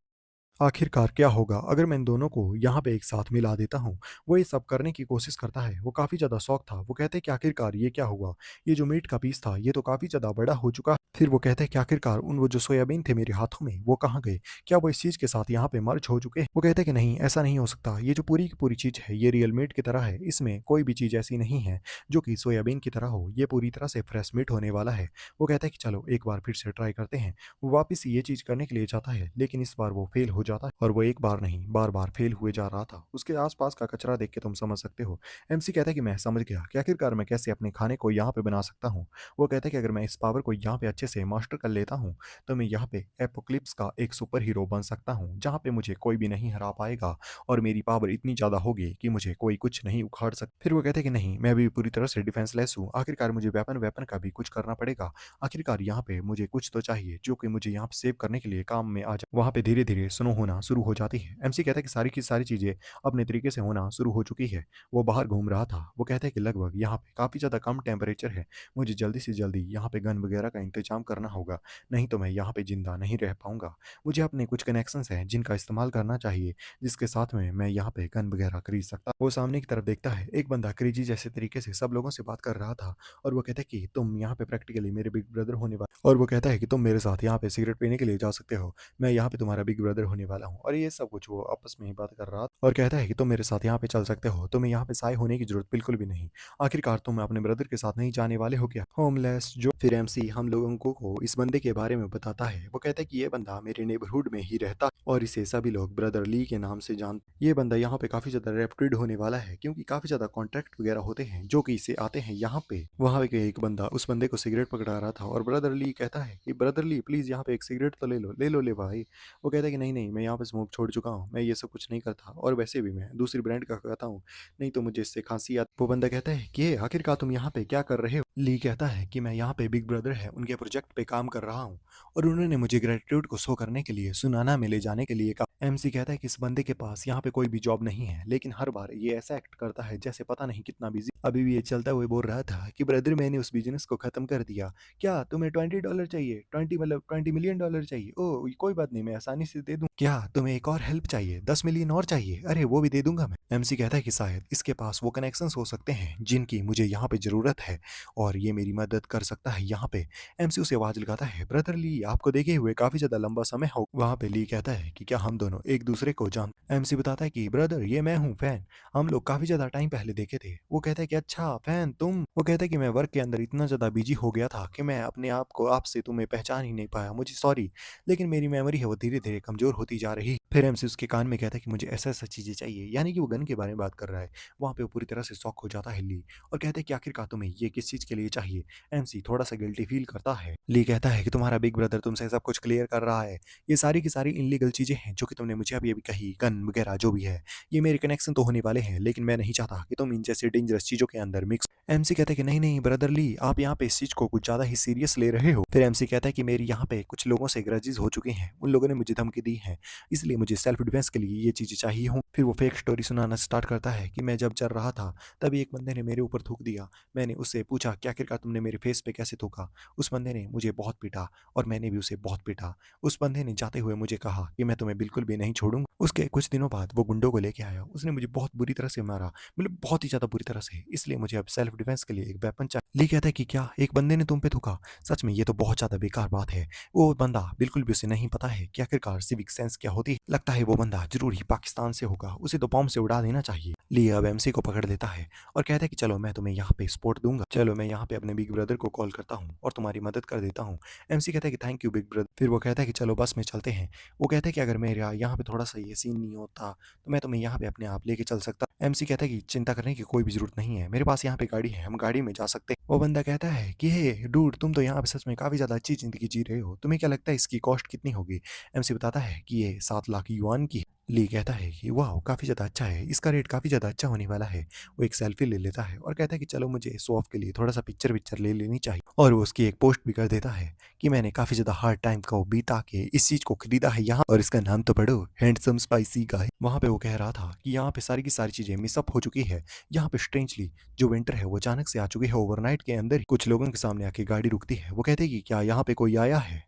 आखिरकार क्या होगा अगर मैं इन दोनों को यहाँ पे एक साथ मिला देता हूँ? वो ये सब करने की कोशिश करता है, वो काफ़ी ज़्यादा शॉक था। वो कहते हैं कि आखिरकार ये क्या हुआ? ये जो मीट का पीस था, ये तो काफ़ी ज़्यादा बड़ा हो चुका। फिर वो कहते हैं कि आखिरकार वो जो सोयाबीन थे मेरे हाथों में, वो कहाँ गए? क्या वो इस चीज़ के साथ यहाँ पे मर्ज हो चुके हैं? वो कहते हैं कि नहीं, ऐसा नहीं हो सकता। ये जो पूरी की पूरी चीज़ है, ये रियल मीट की तरह है। इसमें कोई भी चीज़ ऐसी नहीं है जो कि सोयाबीन की तरह हो। ये पूरी तरह से फ्रेश मीट होने वाला है। वो कहता है कि चलो एक बार फिर से ट्राई करते हैं। वो वापस ये चीज़ करने के लिए जाता है, लेकिन इस बार वो फेल हो जाता है और वो एक बार नहीं, बार-बार फेल हुए जा रहा था। उसके आस-पास का कचरा देख के तुम समझ सकते हो। एमसी कहता है कि मैं समझ गया कि आखिरकार मैं कैसे अपने खाने को यहाँ पे बना सकता हूँ। वो कहता है कि अगर मैं इस पावर को यहाँ पे अच्छे से मास्टर कर लेता हूँ, तो मैं यहाँ पे एपोकलिप्स का एक सुपर हीरो बन सकता हूँ, जहाँ पे मुझे कोई भी नहीं हरा पाएगा और मेरी पावर इतनी ज़्यादा होगी कि मुझे कोई कुछ नहीं उखाड़ सक फिर वो कहते हैं कि नहीं, मैं अभी पूरी तरह से डिफेंसलेस हूँ। आखिरकार मुझे वेपन का भी कुछ करना पड़ेगा। आखिरकार यहाँ पे मुझे कुछ तो चाहिए जो कि मुझे यहाँ पे सेव करने के लिए काम में आ जाए। वहाँ पे धीरे-धीरे स्नो होना शुरू हो जाती है। एमसी कहता है कि सारी की सारी चीज़ें अपने तरीके से होना शुरू हो चुकी है। वो बाहर घूम रहा था। वो कहता है कि लगभग यहाँ पे काफ़ी ज़्यादा कम टेम्परेचर है। मुझे जल्दी से जल्दी यहाँ पे गन वगैरह का इंतज़ाम करना होगा, नहीं तो मैं यहाँ पे ज़िंदा नहीं रह पाऊँगा। मुझे अपने कुछ कनेक्शंस हैं जिनका इस्तेमाल करना चाहिए, जिसके साथ में मैं यहाँ पे गन वगैरह खरीद सकता। वो सामने की तरफ देखता है, एक बंदा क्रेज़ी जैसे तरीके से सब लोगों से बात कर रहा था और वो कहता है कि तुम यहाँ पे प्रैक्टिकली मेरे बिग ब्रदर होने वाले और वो कहता है कि तुम मेरे साथ यहाँ पे सिगरेट पीने के लिए जा सकते हो। मैं यहाँ पे तुम्हारा बिग ब्रदर होने वाला हूँ और ये सब कुछ वो आपस में ही बात कर रहा था और कहता है कि तुम मेरे साथ यहाँ पे चल सकते हो, तुम्हें यहाँ पे साय होने की ज़रूरत बिल्कुल भी नहीं। आखिरकार तुम अपने ब्रदर के साथ नहीं जाने वाले हो क्या? होमलेस जो फिर एमसी हम लोगों को इस बंदे के बारे में बताता है। वो कहता है कि ये बंदा मेरे नेबरहुड में ही रहता और इसे सभी लोग ब्रदर ली के नाम से जान ये बंदा यहाँ पे काफ़ी ज़्यादा रेप्यूटेड होने वाला है क्योंकि काफ़ी ज़्यादा कॉन्ट्रैक्ट वगैरह होते हैं जो कि इसे आते हैं यहाँ पे। वहाँ पे एक बंदा उस बंदे को सिगरेट पकड़ा रहा था और ब्रदर ली कहता है कि ब्रदर ली प्लीज़ यहाँ पे एक सिगरेट तो ले लो, ले लो ले भाई। वो कहता है कि नहीं, नहीं मैं यहाँ पे स्मोक छोड़ चुका हूँ, मैं ये सब कुछ नहीं करता और वैसे भी मैं दूसरी ब्रांड का खाता हूँ, नहीं तो मुझे इससे खाँसी आती। वो बंदा कहता है कि आखिरकार तुम यहाँ पे क्या कर रहे हो? ली कहता है कि मैं यहाँ पे बिग ब्रदर है उनके प्रोजेक्ट पे काम कर रहा हूँ और उन्होंने मुझे ग्रेटिट्यूड को शो करने के लिए सुनाना में ले जाने के लिए कहा। एमसी कहता है कि इस बंदे के पास यहाँ पे कोई भी जॉब नहीं है, लेकिन हर बार ये ऐसा एक्ट करता है जैसे पता नहीं कितना बिजी। अभी भी ये चलता हुए बोल रहा था कि ब्रदर मैंने उस बिजनेस को खत्म कर दिया। क्या तुम्हें $20 चाहिए? 20 मतलब $20 मिलियन चाहिए? ओह कोई बात नहीं, मैं आसानी से दे दूं। क्या तुम्हें एक और हेल्प चाहिए? 10 मिलियन और चाहिए? अरे वो भी दे दूंगा मैं। एमसी कहता है कि शायद इसके पास वो कनेक्शंस हो सकते हैं जिनकी मुझे यहाँ पे जरूरत है और ये मेरी मदद कर सकता है यहाँ पे। एमसी उसे आवाज लगाता है, ब्रदर ली आपको देखे हुए काफी ज्यादा लंबा समय हो। वहां पे ली कहता है कि क्या हम दोनों एक दूसरे को जान। एमसी बताता है कि ब्रदर ये मैं हूँ फैन, हम लोग काफी ज्यादा टाइम पहले देखे थे। वो कहता है कि अच्छा फैन तुम। वो कहता है कि मैं वर्क के अंदर इतना ज्यादा बिजी हो गया था कि मैं अपने आप को आपसे तुम्हें पहचान ही नहीं पाया, मुझे सॉरी। लेकिन मेरी मेमोरी है वो धीरे धीरे कमजोर होती जा रही। फिर एमसी उसके कान में कहता है कि मुझे ऐसा ऐसा चीजें चाहिए, यानी कि वो गन के बारे में बात कर रहा है। वहां पे वो पूरी तरह से शॉक हो जाता है ली, और कहते हैं कि आखिरकार तुम्हें ये किस चीज के लिए चाहिए। एमसी थोड़ा सा गिल्टी फील करता है। ली कहता है कि तुम्हारा बिग ब्रदर तुमसे सब कुछ क्लियर कर रहा है, ये सारी की सारी इनलीगल चीजें हैं जो कि तुमने मुझे अभी अभी कही, गन वगैरह जो भी है। ये मेरे कनेक्शन तो होने वाले हैं, लेकिन मैं नहीं चाहता कि तुम इन जैसे डेंजरस चीजों के अंदर मिक्स। एमसी कहता है कि नहीं नहीं ब्रदर ली, आप यहाँ पे इस चीज को कुछ ज्यादा ही सीरियस ले रहे हो। फिर एमसी कहता है कि मेरी यहाँ पे कुछ लोगों से ग्रजेस हो चुके हैं, उन लोगों ने मुझे धमकी दी है, इसलिए मुझे सेल्फ डिफेंस के लिए ये चीजें चाहिए हूँ। फिर वो फेक स्टोरी सुनाना स्टार्ट करता है कि मैं जब चल रहा था तभी एक बंदे ने मेरे ऊपर थूक दिया। मैंने उससे पूछा कि आखिरकार तुमने मेरे फेस पे कैसे थूका। उस बंदे ने मुझे बहुत पीटा और मैंने भी उसे बहुत पीटा। उस बंदे ने जाते हुए मुझे कहा कि मैं तुम्हें बिल्कुल भी नहीं छोड़ूंगा। उसके कुछ दिनों बाद वो गुंडों को लेके आया, उसने मुझे बहुत बुरी तरह से मारा, मतलब बहुत ही ज्यादा बुरी तरह से, इसलिए मुझे अब सेल्फ डिफेंस के लिए एक वेपन चाहिए। ली कहता है कि क्या एक बंदे ने तुम पे थूका? सच में ये तो बहुत ज्यादा बेकार बात है। वो बंदा बिल्कुल भी उसे नहीं पता है कि आखिरकार सिविक सेंस क्या होती है। लगता है वो बंदा जरूर ही पाकिस्तान से होगा, उसे तो बॉम्ब से उड़ा देना चाहिए। ली अब एमसी को पकड़ लेता है और कहता है कि चलो मैं तुम्हें यहाँ पे सपोर्ट दूंगा, चलो मैं यहाँ पे अपने बिग ब्रदर को कॉल करता हूँ और तुम्हारी मदद कर देता हूँ। एमसी कहता है कि थैंक यू बिग ब्रदर। फिर वो कहता है कि चलो बस में चलते हैं। वो कहता है कि अगर मेरा यहाँ पे थोड़ा सा ये सीन नहीं होता तो मैं तुम्हें यहाँ पे अपने आप लेके चल सकता। एमसी कहता है कि चिंता करने की कोई भी जरूरत नहीं है, मेरे पास यहाँ पे गाड़ी है, हम गाड़ी में जा सकते हैं। वो बंदा कहता है कि हे डूड, तुम तो यहाँ पे सच में काफी ज्यादा अच्छी जिंदगी जी रहे हो, तुम्हें क्या लगता है इसकी कॉस्ट कितनी होगी? एमसी बताता है कि ये 7 लाख युआन की है। ली कहता है कि वाह काफी ज्यादा अच्छा है, इसका रेट काफी ज्यादा अच्छा होने वाला है। वो एक सेल्फी ले लेता है और कहता है कि चलो मुझे शो ऑफ के लिए थोड़ा सा पिक्चर विक्चर ले लेनी चाहिए, और वो उसकी एक पोस्ट भी कर देता है कि मैंने काफी ज्यादा हार्ड टाइम को बीता के इस चीज को खरीदा है यहाँ, और इसका नाम तो पढ़ो, हैंडसम स्पाइसी गाय। वहां पे वो कह रहा था कि यहाँ पे सारी की सारी चीजें मिसअप हो चुकी है। यहाँ पे स्ट्रेंजली जो विंटर है वो अचानक से आ चुकी है, ओवरनाइट के अंदर ही कुछ लोगों के सामने आके गाड़ी रुकती है। वो कहते हैं कि क्या यहाँ पे कोई आया है?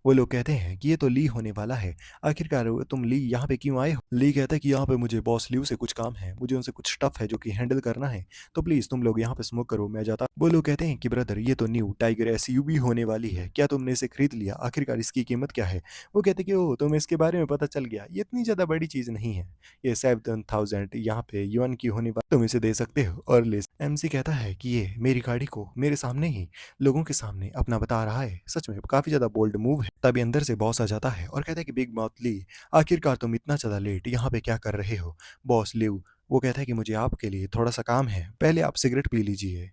वो लोग कहते हैं कि ये तो ली होने वाला है, आखिरकार तुम ली यहाँ पे क्यों आए हो? ली कहता है कि यहाँ पे मुझे बॉस ल्यू से कुछ काम है, मुझे उनसे कुछ स्टफ है जो कि हैंडल करना है, तो प्लीज तुम लोग यहाँ पे स्मोक करो, मैं जाता। वो लोग कहते हैं कि ब्रदर ये तो न्यू टाइगर एसयूवी होने वाली है, क्या तुमने इसे खरीद लिया? आखिरकार इसकी कीमत क्या है? वो कहते हैं कि ओ तुम्हें इसके बारे में पता चल गया, ये इतनी ज्यादा बड़ी चीज नहीं है, ये 7,000 यहाँ पे युआन की होने वाली, तुम इसे दे सकते हो और ले। एमसी कहता है कि ये मेरी गाड़ी को मेरे सामने ही लोगों के सामने अपना बता रहा है, सच में काफी ज्यादा बोल्ड मूव है। तभी अंदर से बॉस आ जाता है और कहता है कि बिग माउथ ली, आखिरकार तुम इतना ज्यादा लेट यहाँ पे क्या कर रहे हो? बॉस ल्यू वो कहता है कि मुझे आपके लिए थोड़ा सा काम है, पहले आप सिगरेट पी लीजिए।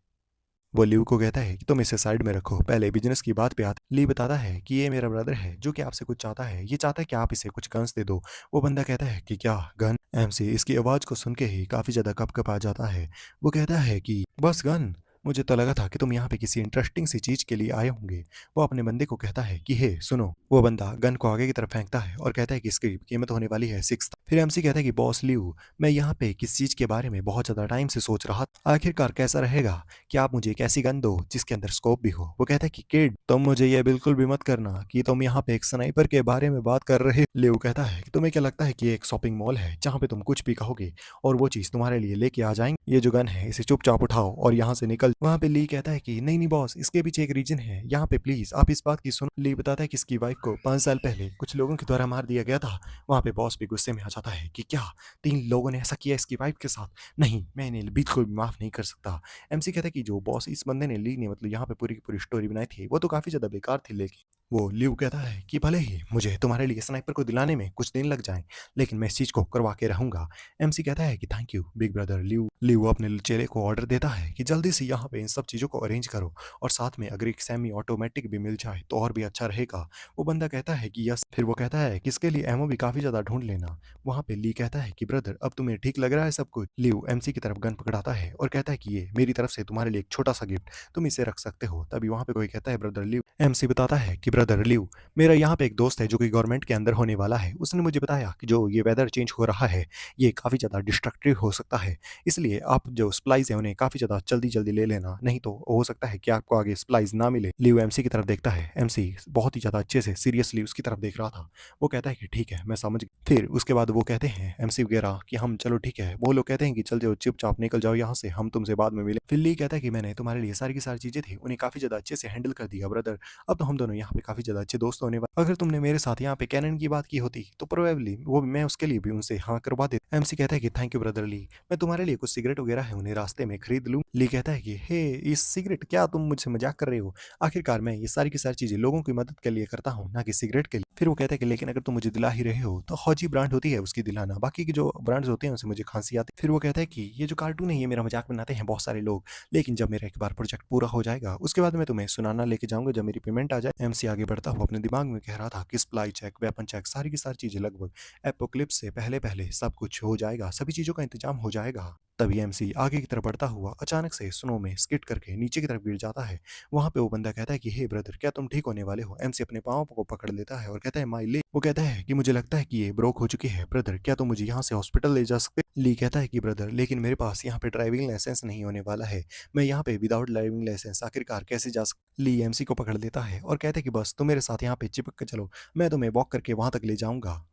वो ल्यू को कहता है कि तुम इसे साइड में रखो, पहले बिजनेस की बात पे आते। ली बताता है कि ये मेरा ब्रदर है जो कि आपसे कुछ चाहता है, ये चाहता है कि आप इसे कुछ गन्स दे दो। वो बंदा कहता है कि क्या गन? एमसी इसकी आवाज को सुन के ही काफी ज्यादा कप आ जाता है। वो कहता है कि बस गन, मुझे तो लगा था कि तुम यहाँ पे किसी इंटरेस्टिंग सी चीज के लिए आए होंगे। वो अपने बंदे को कहता है कि हे सुनो। वो बंदा गन को आगे की तरफ फेंकता है और कहता है कि इसकी कीमत होने वाली है 6। फिर एमसी कहता है कि बॉस ल्यू, मैं यहाँ पे किस चीज के बारे में बहुत ज्यादा टाइम से सोच रहा था, आखिरकार कैसा रहेगा कि आप मुझे एक ऐसी गन दो जिसके अंदर स्कोप भी हो। वो कहता है कि किड तुम मुझे ये बिल्कुल भी मत करना कि तुम यहाँ पे एक स्नाइपर के बारे में बात कर रहे। लियो कहता है कि तुम्हें क्या लगता है कि ये एक शॉपिंग मॉल है जहाँ पे तुम कुछ भी कहोगे और वो चीज तुम्हारे लिए लेके आ जाएंगे? ये जो गन है इसे चुपचाप उठाओ और यहाँ से निकल। वहाँ पे ली कहता है कि नहीं नहीं बॉस, इसके पीछे एक रीजन है, यहाँ पे प्लीज आप इस बात की सुनो। ली बताता है कि इसकी वाइफ को 5 साल पहले कुछ लोगों के द्वारा मार दिया गया था। वहाँ पे बॉस भी गुस्से में आ जाता है कि क्या 3 लोगों ने ऐसा किया इसकी वाइफ के साथ? नहीं, मैं इन्हें बिल्कुल भी माफ नहीं कर सकता। एमसी कहता है कि जो बॉस इस बंदे ने ली ने मतलब यहाँ पे पूरी की पूरी स्टोरी बनाई थी वो तो काफी ज्यादा बेकार थी, लेकिन वो ल्यू कहता है कि भले ही मुझे तुम्हारे लिए स्नाइपर को दिलाने में कुछ दिन लग जाएं, लेकिन मैं इस चीज को करवा के रहूंगा। एमसी कहता है कि थैंक यू बिग ब्रदर ल्यू। ल्यू अपने चेले को ऑर्डर देता है कि जल्दी से यहाँ पे इन सब चीजों को अरेंज करो और साथ में अगर एक सेमी ऑटोमेटिक भी मिल जाए तो और भी अच्छा रहेगा। वो बंदा कहता है कि यस। फिर वो कहता है कि इसके लिए एमओ भी काफी ज्यादा ढूंढ लेना। वहां पे ली कहता है कि ब्रदर अब तुम्हें ठीक लग रहा है सब कुछ? ल्यू एमसी की तरफ गन पकड़ाता है और कहता है कि ये मेरी तरफ से तुम्हारे लिए एक छोटा सा गिफ्ट, तुम इसे रख सकते हो। तभी वहां पे कोई कहता है ब्रदर ल्यू। एमसी बताता है कि ब्रदर लिव, मेरा यहाँ पे एक दोस्त है जो कि गवर्नमेंट के अंदर होने वाला है। उसने मुझे बताया कि जो ये वेदर चेंज हो रहा है, ये काफ़ी ज़्यादा डिस्ट्रक्टिव हो सकता है। इसलिए आप जो सप्लाइज़ हैं उन्हें काफ़ी ज़्यादा जल्दी-जल्दी ले लेना, नहीं तो हो सकता है कि आपको आगे सप्लाइज़ ना मिले। लिव एमसी की तरफ देखता है, एमसी बहुत ही ज़्यादा अच्छे से सीरियसली उसकी तरफ देख रहा था। वो कहता है कि ठीक है, मैं समझ गया। फिर उसके बाद वो कहते हैं एमसी वगैरह कि हम चलो ठीक है, वो लोग कहते हैं कि चल जाओ चुपचाप निकल जाओ यहाँ से, हम तुमसे बाद में मिलें। फिर ली कहता है कि मैंने तुम्हारे लिए सारी की सारी चीज़ें थी, उन्हें काफ़ी ज़्यादा अच्छे से हैंडल कर दिया ब्रदर। अब तो हम दोनों यहाँ पे काफ़ी ज़्यादा अच्छे दोस्त होने वाले। अगर तुमने मेरे साथ यहाँ पे कैनन की बात की होती तो प्रोबेबली वो मैं उसके लिए भी उनसे हाँ करवा देता। एमसी कहता है कि थैंक यू ब्रदर ली, मैं तुम्हारे लिए कुछ सिगरेट वगैरह है उन्हें रास्ते में खरीद लूँ। ली कहता है कि हे इस सिगरेट, क्या तुम मुझसे मजाक कर रहे हो? आखिरकार मैं ये सारी की सारी चीज़ें लोगों की मदद के लिए करता हूँ, ना कि सिगरेट के लिए। फिर वो कहता है कि लेकिन अगर तुम मुझे दिला ही रहे हो तो हौजी ब्रांड होती है उसकी दिलाना, बाकी की जो ब्रांड्स होते हैं उनसे मुझे खांसी आती है। फिर वो कहता है कि ये जो कार्टून है ये मेरा मजाक बनाते हैं बहुत सारे लोग, लेकिन जब मेरा एक बार प्रोजेक्ट पूरा हो जाएगा उसके बाद मैं तुम्हें सुनाना लेके जाऊंगा जब मेरी पेमेंट आ जाए। एमसी आगे बढ़ता हुआ अपने दिमाग में कह रहा था कि सप्लाई चेक, वेपन चेक, सारी की सारी चीजें लगभग एपोक्लिप्स से पहले पहले सब कुछ हो जाएगा, सभी चीजों का इंतजाम हो जाएगा। तभी एमसी आगे की तरफ बढ़ता हुआ अचानक से स्नो में स्किड करके नीचे की तरफ गिर जाता है। वहां पे वो बंदा कहता है कि हे ब्रदर, क्या तुम ठीक होने वाले हो? एमसी अपने पाँव को पकड़ लेता है और कहता है माई ले। वो कहता है कि मुझे लगता है कि ये ब्रोक हो चुकी है ब्रदर, क्या तुम मुझे यहाँ से हॉस्पिटल ले जा सकते? ली कहता है कि ब्रदर लेकिन मेरे पास यहाँ पे ड्राइविंग लाइसेंस नहीं होने वाला है, मैं यहाँ पे विदाउट ड्राइविंग लाइसेंस आखिरकार कैसे जा सकता? ली एमसी को पकड़ लेता है और कहता है कि बस तुम मेरे साथ यहाँ पे चिपक कर चलो, मैं तुम्हें वॉक करके वहां तक ले जाऊंगा।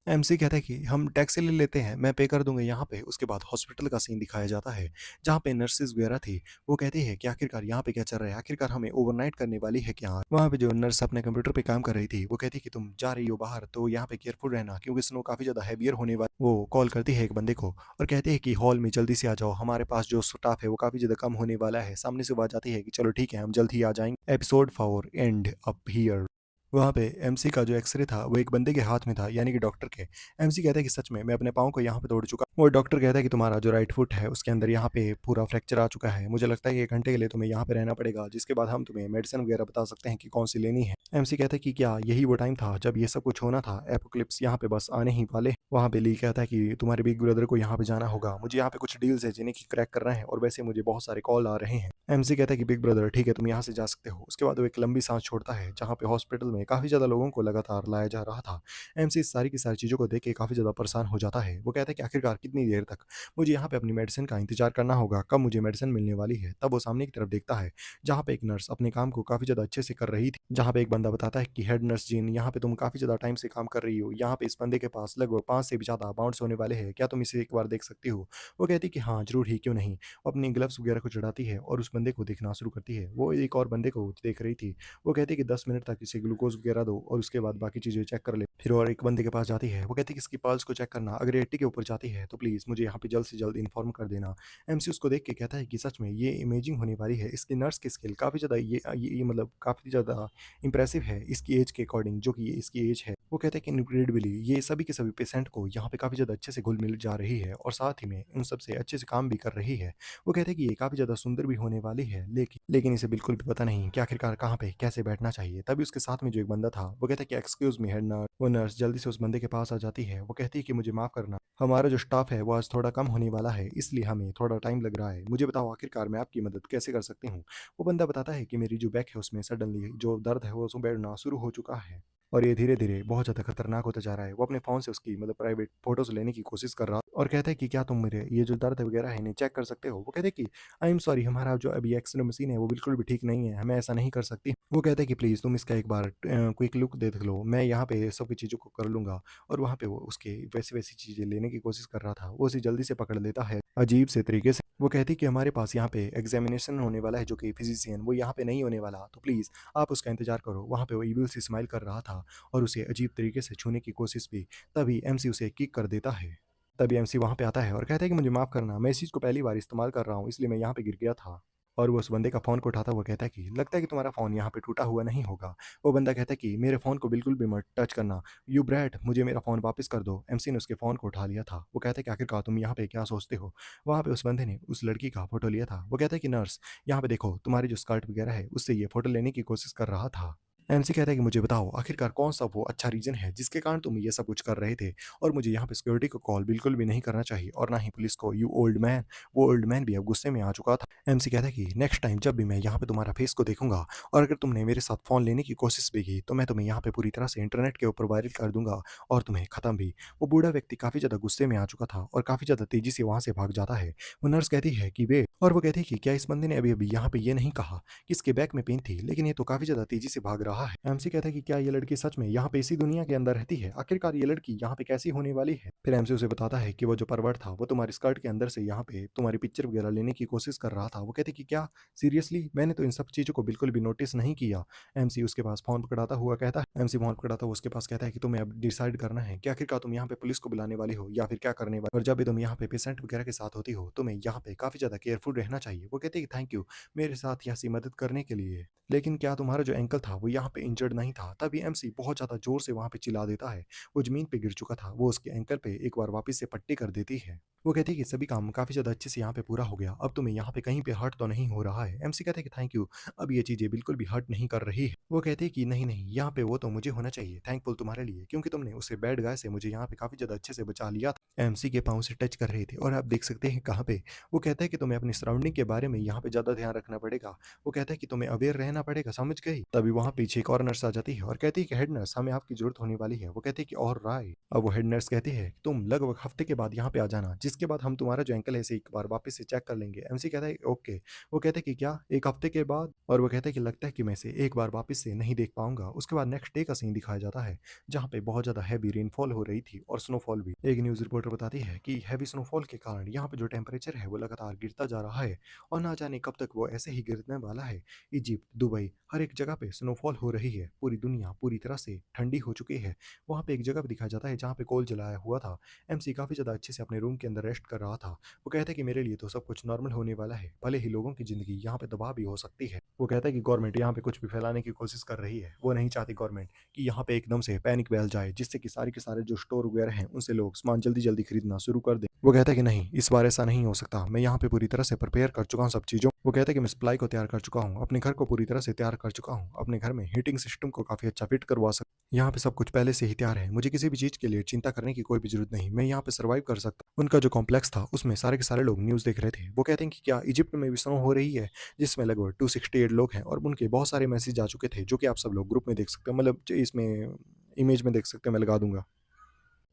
एमसी कहता है कि हम टैक्सी ले लेते हैं, मैं पे कर दूँगा यहाँ पे। उसके बाद हॉस्पिटल का सीन दिखाया जाता है, जहाँ पे नर्सेज़ वगैरह थी। वो कहती है कि आखिरकार यहाँ पे क्या चल रहा है? आखिरकार हमें ओवरनाइट करने वाली है क्या? वहाँ पे जो नर्स अपने कंप्यूटर पे काम कर रही थी, वो कहती है कि तुम जा रही हो बाहर, तो यहाँ पे केयरफुल रहना क्योंकि स्नो काफ़ी ज़्यादा हेवियर होने वाली। वो कॉल करती है एक बंदे को और कहती है कि हॉल में जल्दी से आ जाओ, हमारे पास जो स्टाफ है वो काफ़ी ज़्यादा कम होने वाला है। सामने से आवाज़ आती है कि चलो ठीक है, हम जल्द ही आ जाएँगे। Episode 4 and up here. वहाँ पे एमसी का जो एक्स-रे था वो एक बंदे के हाथ में था, यानी कि डॉक्टर के। एमसी कहता है कि सच में मैं अपने पाँव को यहाँ पे तोड़ चुका। वो डॉक्टर कहता है कि तुम्हारा जो राइट फुट है उसके अंदर यहाँ पे पूरा फ्रैक्चर आ चुका है। मुझे लगता है कि 1 घंटे के लिए तुम्हें यहाँ पे रहना पड़ेगा, जिसके बाद हम तुम्हें मेडिसिन वगैरह बता सकते हैं कि कौन-सी लेनी है। एमसी कहता है कि क्या यही वो टाइम था जब ये सब कुछ होना था? एपोकलिप्स यहाँ पे बस आने ही वाले। वहाँ पे ली कहता है कि तुम्हारे बिग ब्रदर को यहाँ पे जाना होगा। मुझे यहाँ पे कुछ डील्स है जिन्हें कि क्रैक करना है और वैसे मुझे बहुत सारे कॉल आ रहे हैं। एमसी कहता है कि बिग ब्रदर ठीक है, तुम यहाँ से जा सकते हो। उसके बाद वो एक लंबी साँस छोड़ता है, जहाँ पे हॉस्पिटल में काफ़ी ज़्यादा लोगों को लगातार लाया जा रहा था। एमसी इस सारी की सारी चीज़ों को देख के काफ़ी ज़्यादा परेशान हो जाता है। वो कहता है कि आखिरकार कितनी देर तक मुझे यहाँ पे अपनी मेडिसिन का इंतज़ार करना होगा, कब मुझे मेडिसिन मिलने वाली है? तब वो सामने की तरफ देखता है, जहाँ पे एक नर्स अपने काम को काफ़ी ज़्यादा अच्छे से कर रही थी। जहाँ पे एक बंदा बताता है कि हेड नर्स जीन, यहाँ पे तुम काफ़ी ज़्यादा टाइम से काम कर रही हो। यहाँ पे इस बंदे के पास लगभग 5 से भी ज़्यादा बाउंड्स होने वाले हैं। क्या तुम इसे एक बार देख सकती हो? वो कहती है कि हाँ, ज़रूर ही, क्यों नहीं? वो अपनी ग्लव्स वगैरह को चढ़ाती है और उस बंदे को देखना शुरू करती है। वो एक और बंदे को देख रही थी। वो कहती है कि 10 मिनट तक इसे ग्लूकोज़ वगैरह दो और उसके बाद बाकी चीज़ें चेक कर ले। फिर और एक बंदे के पास जाती है। वो कहती है कि इसकी पल्स को चेक करना, अगर ये 80 के ऊपर जाती है तो प्लीज़ मुझे यहाँ पे जल्द से जल्द इन्फॉर्म कर देना। एमसी उसको देख के कहता है कि सच में ये इमेजिंग होने वाली है। इसकी नर्स की स्किल काफ़ी ज़्यादा ये मतलब काफ़ी ज़्यादा इम्प्रेसिव है इसकी ऐज के अकॉर्डिंग, जो कि इसकी ऐज है। वो कहते हैं कि इनक्रेडिबली ये सभी के सभी पेशेंट को यहाँ पे काफ़ी ज़्यादा अच्छे से घुल-मिल जा रही है और साथ ही में उन सब से अच्छे से काम भी कर रही है। वो कहते हैं कि ये काफ़ी ज़्यादा सुंदर भी होने वाली है, लेकिन इसे बिल्कुल भी पता नहीं कि आखिरकार कहाँ पे कैसे बैठना चाहिए। तभी उसके साथ में जो एक बंदा था, वो कहता है कि एक्सक्यूज़ मी हेड नर्स। वो नर्स जल्दी से उस बंदे के पास आ जाती है। वो कहती है कि मुझे माफ़ करना, हमारा जो स्टाफ है वो आज थोड़ा कम होने वाला है, इसलिए हमें थोड़ा टाइम लग रहा है। मुझे बताओ आखिरकार मैं आपकी मदद कैसे कर सकती हूँ? वो बंदा बताता है कि मेरी जो बैक है उसमें सडनली जो दर्द है वो बढ़ना शुरू हो चुका है और ये धीरे-धीरे बहुत ज़्यादा खतरनाक होता जा रहा है। वो अपने फ़ोन से उसकी मतलब प्राइवेट फ़ोटोज़ लेने की कोशिश कर रहा और कहता है कि क्या तुम मेरे ये जो दर्द वगैरह है इन्हें चेक कर सकते हो? वो कहते हैं कि आई एम सॉरी, हमारा जो अभी एक्स-रे मशीन है वो बिल्कुल भी ठीक नहीं है, हमें ऐसा नहीं कर सकती। वो कहता है कि प्लीज़ तुम इसका एक बार क्विक लुक देख लो, मैं यहाँ पे सब की चीज़ों को कर लूँगा। और वहाँ पे वो उसके वैसी-वैसी चीज़ें लेने की कोशिश कर रहा था। वो उसे जल्दी से पकड़ लेता है, अजीब से तरीके से। वो कहती है कि हमारे पास यहाँ पे एग्ज़ामिनेशन होने वाला है जो कि फिज़िशियन, वो यहाँ पे नहीं होने वाला, तो प्लीज़ आप उसका इंतज़ार करो। वहाँ पे वो इविल सी स्माइल कर रहा था और उसे अजीब तरीके से छूने की कोशिश भी। तभी एमसी उसे किक कर देता है। तभी एमसी वहाँ पे आता है और कहता है कि मुझे माफ़ करना, मैं इस चीज़ को पहली बार इस्तेमाल कर रहा हूँ, इसलिए मैं यहाँ पे गिर गया था। और वो उस बंदे का फ़ोन को उठाता हुआ कहता है कि लगता है कि तुम्हारा फ़ोन यहाँ पे टूटा हुआ नहीं होगा। वो बंदा कहता है कि मेरे फ़ोन को बिल्कुल भी मत टच करना, यू ब्रैट, मुझे मेरा फ़ोन वापस कर दो। एमसी ने उसके फ़ोन को उठा लिया था। वो कहता है कि आखिरकार तुम यहाँ पे क्या सोचते हो? वहाँ पे उस बंदे ने उस लड़की का फ़ोटो लिया था। वो कहता है कि नर्स, यहाँ पे देखो, तुम्हारी जो स्कर्ट वगैरह है उससे ये फ़ोटो लेने की कोशिश कर रहा था। एमसी कहता है कि मुझे बताओ आखिरकार कौन-सा वो अच्छा रीज़न है जिसके कारण तुम ये सब कुछ कर रहे थे और मुझे यहाँ पे सिक्योरिटी को कॉल बिल्कुल भी नहीं करना चाहिए और ना ही पुलिस को यू ओल्ड मैन। वो ओल्ड मैन भी अब गुस्से में आ चुका था। एमसी कहता है कि नेक्स्ट टाइम जब भी मैं यहाँ पे तुम्हारा फेस को देखूँगा और अगर तुमने मेरे साथ फ़ोन लेने की कोशिश भी की तो मैं तुम्हें यहाँ पे पूरी तरह से इंटरनेट के ऊपर वायरल कर दूँगा और तुम्हें ख़त्म भी। वो बूढ़ा व्यक्ति काफ़ी ज़्यादा गुस्से में आ चुका था और काफ़ी ज़्यादा तेज़ी से वहाँ से भाग जाता है। वो नर्स कहती है कि वेट और वो कहती है कि क्या इस बंदे ने अभी-अभी यहाँ पे ये नहीं कहा कि इसके बैक में पेन थी, लेकिन ये तो काफ़ी ज़्यादा तेज़ी से भाग रहा है। एमसी कहता है कि क्या ये लड़की सच में यहाँ पे इसी दुनिया के अंदर रहती है? आखिरकार ये लड़की यहाँ पे कैसी होने वाली है? फिर एमसी उसे बताता है कि वो जो परवर्ट था, वो तुम्हारी स्कर्ट के अंदर से यहाँ पे तुम्हारी पिक्चर वगैरह लेने की कोशिश कर रहा था। वो कहती है कि क्या? सीरियसली? मैंने तो इन सब चीज़ों को बिल्कुल भी नोटिस नहीं किया। एमसी उसके पास फ़ोन पकड़ाता हुआ कहता है एमसी फ़ोन पकड़ाता हुआ उसके पास कहता है कि तुम्हें अब डिसाइड करना है कि आखिरकार तुम यहाँ पे पुलिस को बुलाने वाली हो या फिर क्या करने वाली हो? और जब भी तुम यहाँ पे पेशेंट वगैरह के साथ होती हो, तुम्हें यहाँ पे काफ़ी ज़्यादा केयरफुल रहना चाहिए। वो कहती है कि थैंक यू मेरे साथ यहाँ सी मदद करने के लिए। लेकिन क्या तुम्हारा जो एंकल था वो यहाँ पे इंजर्ड नहीं था? तभी एमसी बहुत ज़्यादा ज़ोर से वहाँ पे चिल्ला देता है। वो ज़मीन पे गिर चुका था, वो उसके एंकल पे एक बार वापस से पट्टी कर देती है। वो कहती है कि सभी काम काफ़ी ज़्यादा अच्छे से यहाँ पे पूरा हो गया, अब तुम्हें यहाँ पे कहीं पे हर्ट तो नहीं हो रहा है? एमसी कहता है कि थैंक यू, अब ये चीज़ें बिल्कुल भी हर्ट नहीं कर रही है। वो कहती है कि नहीं, नहीं, यहाँ पे वो तो मुझे होना चाहिए थैंकफुल तुम्हारे लिए क्योंकि तुमने उससे बैड गाय से मुझे यहाँ पे काफ़ी ज़्यादा अच्छे से बचा लिया था। एमसी के पाँव से टच कर रहे थे और आप देख सकते हैं कहाँ पे। वो कहता है कि तुम्हें अपनी सराउंडिंग के बारे में यहाँ पे ज़्यादा ध्यान रखना पड़ेगा। वो कहता है कि तुम्हें अवेयर रहना पड़ेगा, समझ गई? तभी वहाँ पीछे एक और नर्स आ जाती है और कहती है कि हेड नर्स हमें आपकी ज़रूरत होने वाली है। वो कहती है कि ऑलराइट। अब वो हेड नर्स कहती है तुम लगभग हफ्ते के बाद यहाँ पे आ जाना, जिसके बाद हम तुम्हारा जो एंकल है इसे एक बार वापस से चेक कर लेंगे। एमसी कहता है ओके। वो कहते हैं कि क्या 1 हफ्ते के बाद? और वो कहता है कि लगता है कि मैं इसे एक बार वापस से नहीं देख पाऊँगा। उसके बाद नेक्स्ट डे का सीन दिखाया जाता है, जहाँ पे बहुत ज़्यादा हेवी रेनफॉल हो रही थी और स्नोफॉल भी। एक न्यूज़ रिपोर्टर बताती है कि हेवी स्नोफॉल के कारण यहाँ पे जो टेम्परेचर है वो लगातार गिरता जा रहा है और ना जाने कब तक वो ऐसे ही गिरने वाला है। इजिप्ट, दुबई, हर एक जगह पे स्नोफॉल हो रही है। पूरी दुनिया पूरी तरह से ठंडी हो चुकी है। वहाँ पे एक जगह पे दिखाया जाता है जहाँ पे कोल जलाया हुआ था। एमसी काफ़ी ज़्यादा अच्छे से अपने रूम के अंदर रेस्ट कर रहा था। वो कहता है कि मेरे लिए तो सब कुछ नॉर्मल होने वाला है, भले ही लोगों की ज़िंदगी यहाँ पे तबाह भी हो सकती है। वो कहता है कि गवर्नमेंट यहाँ पे कुछ भी फैलाने की कोशिश कर रही है। वो नहीं चाहती गवर्नमेंट कि यहाँ पे एकदम से पैनिक फैल जाए, जिससे कि सारे के सारे जो स्टोर वगैरह हैं, उनसे लोग सामान जल्दी-जल्दी खरीदना शुरू कर दें। वो कहता है कि नहीं, इस बार ऐसा नहीं हो सकता। मैं यहाँ पे पूरी तरह से प्रिपेयर कर चुका हूँ सब चीज़ों। वो कहता है कि मैं सप्लाई को तैयार कर चुका हूँ, अपने घर को पूरी तरह से तैयार कर चुका हूँ, अपने घर में हीटिंग सिस्टम को काफ़ी अच्छा फिट करवा सक यहाँ पे सब कुछ पहले से ही तैयार है। मुझे किसी भी चीज़ के लिए चिंता करने की कोई भी ज़रूरत नहीं। मैं यहाँ पे सर्वाइव कर सकता हूँ। उनका जो कॉम्प्लेक्स था, उसमें सारे के सारे लोग न्यूज़ देख रहे थे। वो कहते हैं कि क्या इजिप्ट में भी स्नो हो रही है? जिसमें लगभग 268 लोग हैं और उनके बहुत सारे मैसेज आ चुके थे, जो कि आप सब लोग ग्रुप में देख सकते हो। मतलब ज इसमें इमेज में देख सकते हो, मैं लगा दूँगा।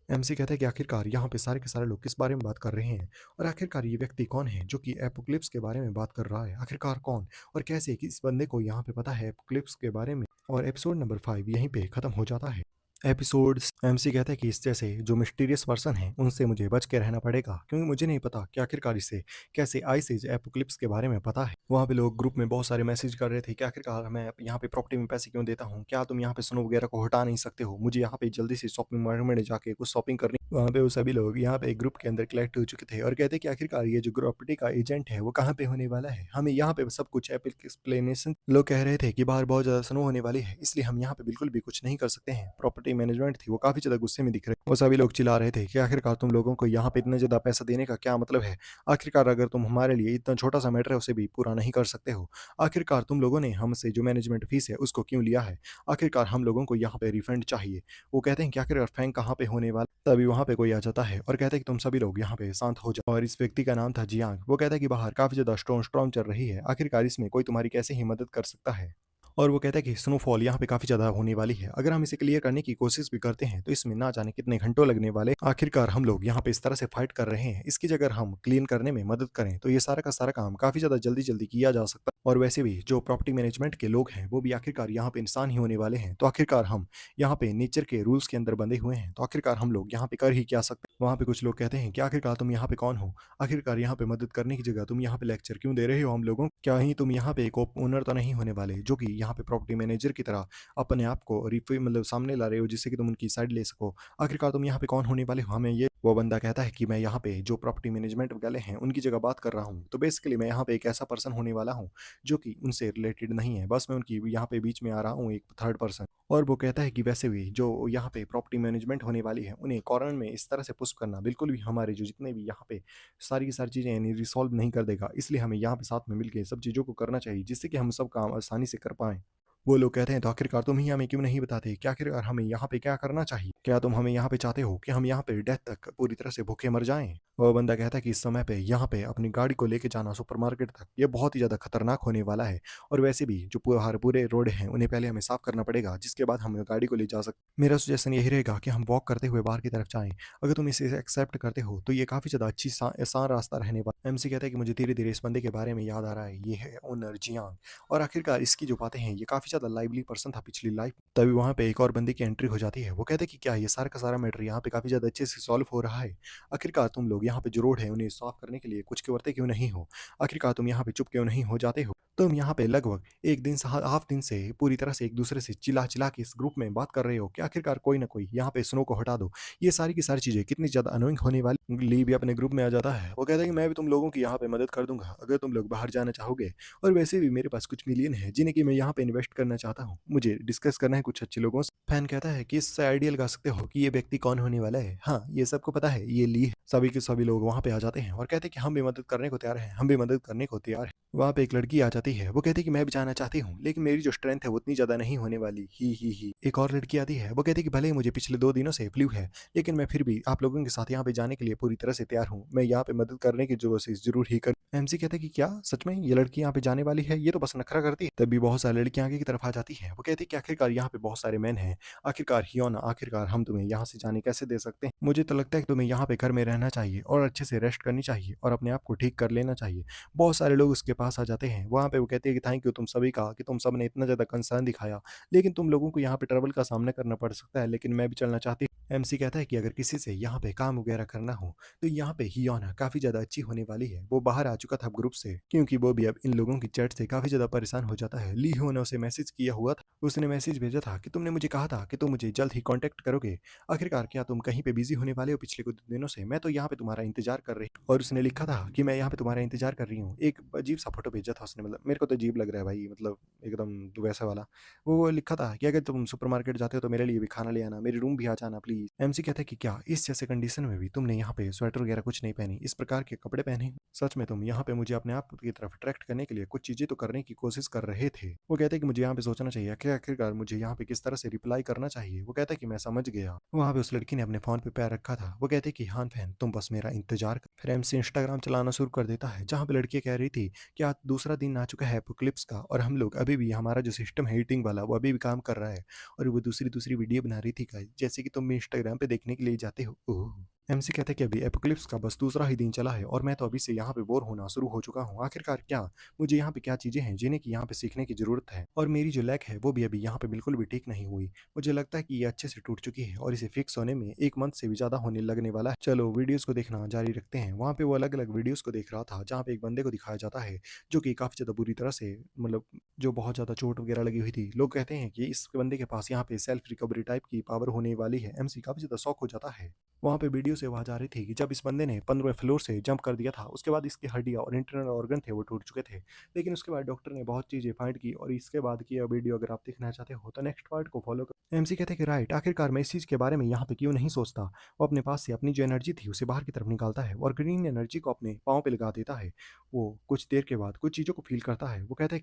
एमसी कहता है कि आखिरकार यहाँ पे सारे के सारे लोग किस बारे में बात कर रहे हैं और आखिरकार ये व्यक्ति कौन है जो कि एपोक्लिप्स के बारे में बात कर रहा है? आखिरकार कौन और कैसे कि इस बंदे को यहाँ पे पता है एपोक्लिप्स के बारे में? और एपिसोड नंबर 5 यहीं पे खत्म हो जाता है। एपिसोड्स एमसी कहता है कि इस जैसे जो मिस्टीरियस पर्सन हैं, उनसे मुझे बच के रहना पड़ेगा क्योंकि मुझे नहीं पता कि आखिरकार इसे कैसे आइस एज एपोक्लिप्स के बारे में पता है। वहाँ पे लोग ग्रुप में बहुत सारे मैसेज कर रहे थे कि आखिरकार मैं यहाँ पे प्रॉपर्टी में पैसे क्यों देता हूँ? क्या तुम यहाँ पे स्नो वगैरह को हटा नहीं सकते हो? मुझे यहाँ पे जल्दी से शॉपिंग मॉल में जाके कुछ शॉपिंग करनी। वहाँ पे वो सभी लोग यहाँ पे एक ग्रुप के अंदर कलेक्ट हो चुके थे और कहते कि आखिरकार ये जो प्रॉपर्टी का एजेंट है वो कहाँ पे होने वाला है? हमें यहाँ पे सब कुछ एक्सप्लेनेशन लोग कह रहे थे कि बाहर बहुत ज़्यादा स्नो होने वाली है, इसलिए हम यहाँ पे बिल्कुल भी कुछ नहीं कर सकते हैं। प्रॉपर्टी मैनेजमेंट थी वो काफ़ी ज़्यादा गुस्से में दिख रहे। वो सभी लोग चिल्ला रहे थे कि आखिरकार तुम लोगों को यहाँ पे इतना ज़्यादा पैसा देने का क्या मतलब है? आखिरकार अगर तुम हमारे लिए इतना छोटा-सा मैटर है उसे भी पूरा नहीं कर सकते हो। आखिरकार तुम लोगों ने हमसे जो मैनेजमेंट फीस है उसको क्यों लिया है? आखिरकार हम लोगों को यहाँ पे रिफंड चाहिए। वो कहते हैं कि आखिरकार फैंग कहाँ पे होने वाला? तभी वहाँ पे कोई आ जाता है और कहता है कि तुम सभी लोग यहाँ पे शांत हो जाओ और इस व्यक्ति का नाम था जियांग। वो कहता है कि बाहर काफ़ी ज़्यादा स्टॉर्म चल रही है। आखिरकार इसमें कोई तुम्हारी कैसे ही मदद कर सकता है? और वो कहता है कि स्नोफॉल यहाँ पे काफ़ी ज़्यादा होने वाली है। अगर हम इसे क्लियर करने की कोशिश भी करते हैं, तो इसमें ना जाने कितने घंटों लगने वाले। आखिरकार हम लोग यहाँ पे इस तरह से फाइट कर रहे हैं, इसकी जगह अगर हम क्लीन करने में मदद करें, तो ये सारा का सारा काम काफ़ी ज़्यादा जल्दी-जल्दी किया जा सकता है। और वैसे भी जो प्रॉपर्टी मैनेजमेंट के लोग हैं, वो भी आखिरकार यहाँ पे इंसान ही होने वाले हैं। तो आखिरकार हम यहाँ पे नेचर के रूल्स के अंदर बंधे हुए हैं, तो आखिरकार हम लोग यहाँ पे कर ही क्या सकते हैं? वहाँ पे कुछ लोग कहते हैं कि आखिरकार तुम यहाँ पे कौन हो? आखिरकार यहाँ पे मदद करने की जगह तुम यहाँ पे लेक्चर क्यों दे रहे हो हम लोगों को? क्या ही तुम यहाँ पे एक ओनर तो नहीं होने वाले, जो कि यहाँ पे प्रॉपर्टी मैनेजर की तरह अपने आप को मतलब सामने ला रहे हो जिससे कि तुम उनकी साइड ले सको। आखिरकार तुम यहाँ पे कौन होने वाले हो? हमें ये वो बंदा कहता है कि मैं यहाँ पे जो प्रॉपर्टी मैनेजमेंट वाले हैं उनकी जगह बात कर रहा हूँ। तो बेसिकली मैं यहाँ पे एक ऐसा पर्सन होने वाला हूँ जो कि उनसे रिलेटेड नहीं है। बस मैं उनकी यहाँ पे बीच में आ रहा हूँ एक थर्ड पर्सन। और वो कहता है कि वैसे भी जो यहाँ पे प्रॉपर्टी मैनेजमेंट होने वाली है, उन्हें कॉर्नर में इस तरह से पुश करना बिल्कुल भी हमारे जो जितने भी यहाँ पे सारी की सारी चीज़ें यानी रिसॉल्व नहीं कर देगा। इसलिए हमें यहाँ पे साथ में मिलके सब चीज़ों को करना चाहिए जिससे कि हम सब काम आसानी से कर पाएँ। वो लोग कहते हैं, तो आखिरकार तुम ही हमें क्यों नहीं बताते कि आखिरकार हमें यहाँ पे क्या करना चाहिए? क्या तुम हमें यहाँ पे चाहते हो कि हम यहाँ पे डेथ तक पूरी तरह से भूखे मर जाएँ? वो बंदा कहता है कि इस समय पे यहाँ पे अपनी गाड़ी को लेके जाना सुपरमार्केट तक, ये बहुत ही ज़्यादा खतरनाक होने वाला है और वैसे भी जो पूरे रोड हैं, उन्हें पहले हमें साफ़ करना पड़ेगा, जिसके बाद हम गाड़ी को ले जा मेरा सजेशन यही रहेगा कि हम वॉक करते हुए बाहर की तरफ जाएँ। अगर तुम इसे एक्सेप्ट करते हो, तो ये काफ़ी ज़्यादा अच्छी आसान रास्ता रहने वाला। एमसी कहता है कि मुझे धीरे-धीरे इस बंदे के बारे में याद आ रहा है, ये है ओनर जियांग। और आखिरकार इसकी जो बातें हैं, ये काफ़ी ज़्यादा लाइवली पर्सन था पिछली लाइफ। तभी वहाँ पे एक और बंदे की एंट्री हो जाती है। वो कहते हैं कि क्या ये सारा का सारा मैटर यहाँ पे काफ़ी ज़्यादा अच्छे से सॉल्व हो रहा है? आखिरकार तुम लोग यहाँ पे जो रोड है, उन्हें साफ करने के लिए कुछ करते क्यों नहीं हो? आखिरकार तुम यहाँ पे चुप क्यों नहीं हो जाते हो? तुम यहाँ पे लगभग 1 दिन से हाफ दिन से पूरी तरह से एक-दूसरे से चिल्ला-चिल्ला के इस ग्रुप में बात कर रहे हो कि आखिरकार कोई ना कोई यहाँ पे स्नो को हटा दो। ये सारी की सारी चीज़ें कितनी ज़्यादा अनोइंग होने वाली। ली भी अपने ग्रुप में आ जाता है। वो कहता है कि मैं भी तुम लोगों की यहाँ पे मदद कर दूँगा, अगर तुम लोग बाहर जाना चाहोगे। और वैसे भी मेरे पास कुछ मिलियन हैं, जिन्हें कि मैं यहाँ पे इन्वेस्ट करना चाहता हूँ। मुझे डिस्कस करना है कुछ अच्छे लोगों से। फैन कहता है कि इससे आइडिया लगा सकते हो कि ये व्यक्ति कौन होने वाला है। हाँ, ये सबको पता है, ये ली है। सभी के सभी लोग वहाँ पे आ जाते हैं और कहते हैं कि हम भी मदद करने को तैयार हैं, हम भी मदद करने को तैयार हैं। वहाँ पे एक लड़की आ जाती है, वो कहती है कि मैं भी जाना चाहती हूँ, लेकिन मेरी जो स्ट्रेंथ है वो उतनी ज़्यादा नहीं होने वाली, ही। एक और लड़की आती है, वो कहती है कि भले ही मुझे पिछले 2 दिनों से फ्लू है, लेकिन मैं फिर भी आप लोगों के साथ यहाँ पे जाने के लिए पूरी तरह से तैयार हूँ। मैं यहाँ पे मदद करने की जो कोशिश ज़रूर ही कर एमसी कहता है कि क्या सच में ये लड़की यहाँ पे जाने वाली है? ये तो बस नखरा करती है। तभी बहुत सारी लड़कियाँ आगे की तरफ आ जाती हैं। वो कहती है कि आखिरकार यहाँ पे बहुत सारे मेन हैं। आखिरकार हियोना, आखिरकार हम तुम्हें यहाँ से जाने कैसे दे सकते हैं? मुझे तो लगता है कि तुम्हें यहाँ पे घर में रहना चाहिए और अच्छे से रेस्ट करनी चाहिए और अपने आप को ठीक कर लेना चाहिए। बहुत सारे लोग उसके पास आ जाते हैं। वहाँ पे वो कहते हैं कि थैंक यू तुम सभी का कि तुम सबने इतना ज़्यादा कंसर्न दिखाया। लेकिन तुम लोगों को यहाँ पे ट्रबल का सामना करना पड़ सकता है, लेकिन मैं भी चलना चाहती हूँ। एमसी कहता है कि अगर किसी से यहाँ पे काम वगैरह करना हो, तो यहाँ पे हियोना काफ़ी ज़्यादा अच्छी होने वाली है। वो बाहर आ चुका था ग्रुप से, क्योंकि वो भी अब इन लोगों की चैट से काफ़ी ज़्यादा परेशान हो जाता है। ली हो ने उसे मैसेज किया हुआ था। उसने मैसेज भेजा था कि तुमने मुझे कहा था कि तुम मुझे जल्द ही कॉन्टैक्ट करोगे। आखिरकार क्या तुम कहीं पे बिज़ी होने वाले हो पिछले कुछ दिनों से? मैं तो यहाँ पे तुम्हारा इंतज़ार कर रही हूँ। और उसने लिखा था कि मैं यहाँ पे तुम्हारा इंतज़ार कर रही हूँ। एक अजीब-सा फ़ोटो भेजा था उसने, मतलब मेरे को तो अजीब लग रहा है भाई, मतलब एकदम वैसा वाला। वो लिखा था कि अगर तुम सुपरमार्केट जाते हो तो मेरे लिए भी खाना ले आना, मेरे रूम भी आ जाना प्लीज़। एमसी कहता है कि क्या इस जैसे कंडीशन में भी तुमने यहाँ पे स्वेटर वगैरह कुछ नहीं पहनी, इस प्रकार के कपड़े पहने हो? सच में तुम यहाँ पे मुझे अपने आप की तरफ अट्रैक्ट करने के लिए कुछ चीज़ें तो करने की कोशिश कर रहे थे। वो कहते हैं कि मुझे यहाँ पे सोचना चाहिए कि आखिरकार मुझे यहाँ पे किस तरह से रिप्लाई करना चाहिए। वो कहता है कि मैं समझ गया। वहाँ पे उस लड़की ने अपने फ़ोन पे पैर रखा था। वो कहते हैं कि हाँ फैन, तुम बस मेरा इंतज़ार कर। फिर एमसी इंस्टाग्राम चलाना शुरू कर देता है, जहाँ पे लड़की कह रही थी कि आज दूसरा दिन आ चुका है एपोकलिप्स का और हम लोग अभी भी, हमारा जो सिस्टम है ईटिंग वाला, वो अभी भी काम कर रहा है। और वो दूसरी-दूसरी वीडियो बना रही थी गाइस, जैसे कि तुम भी इंस्टाग्राम पे देखने के लिए जाते हो। ओह! एमसी कहता है कि अभी एपोकलिप्स का बस दूसरा ही दिन चला है और मैं तो अभी से यहाँ पे बोर होना शुरू हो चुका हूँ। आखिरकार क्या मुझे यहाँ पे क्या चीज़ें हैं जिन्हें कि यहाँ पे सीखने की ज़रूरत है, और मेरी जो लैक है वो भी अभी यहाँ पे बिल्कुल भी ठीक नहीं हुई। मुझे लगता है कि ये अच्छे से टूट चुकी है और इसे फिक्स होने में 1 मंथ से भी ज़्यादा होने लगने वाला है। चलो वीडियोज़ को देखना जारी रखते हैं। वहाँ पे वो अलग-अलग वीडियोज़ को देख रहा था, जहाँ पे एक बंदे को दिखाया जाता है, जो कि काफ़ी ज़्यादा बुरी तरह से, मतलब जो बहुत ज़्यादा चोट वगैरह लगी हुई थी। लोग कहते हैं कि इस बंदे के पास यहाँ पे सेल्फ रिकवरी टाइप की पावर होने वाली है। एमसी काफ़ी ज़्यादा शॉक हो जाता है। वहाँ पे वीडियो से आवाज़ आ रही थी कि जब इस बंदे ने 15वें फ्लोर से जंप कर दिया था, उसके बाद इसकी हड्डियाँ और इंटरनल ऑर्गन थे वो टूट चुके थे। लेकिन उसके बाद डॉक्टर ने बहुत चीज़ें फाइंड की और इसके बाद की यह वीडियो अगर आप देखना चाहते हो तो नेक्स्ट पार्ट को फॉलो करो। एमसी कहते हैं कि राइट, आखिरकार मैं इस चीज़ के बारे में यहाँ पे क्यों नहीं सोचता। वो अपने पास से अपनी जो एनर्जी थी उसे बाहर की तरफ निकालता है और ग्रीन एनर्जी को अपने पाँव पे लगा देता है। वो कुछ देर के बाद कुछ चीज़ों को फ़ील करता है। वो कहता है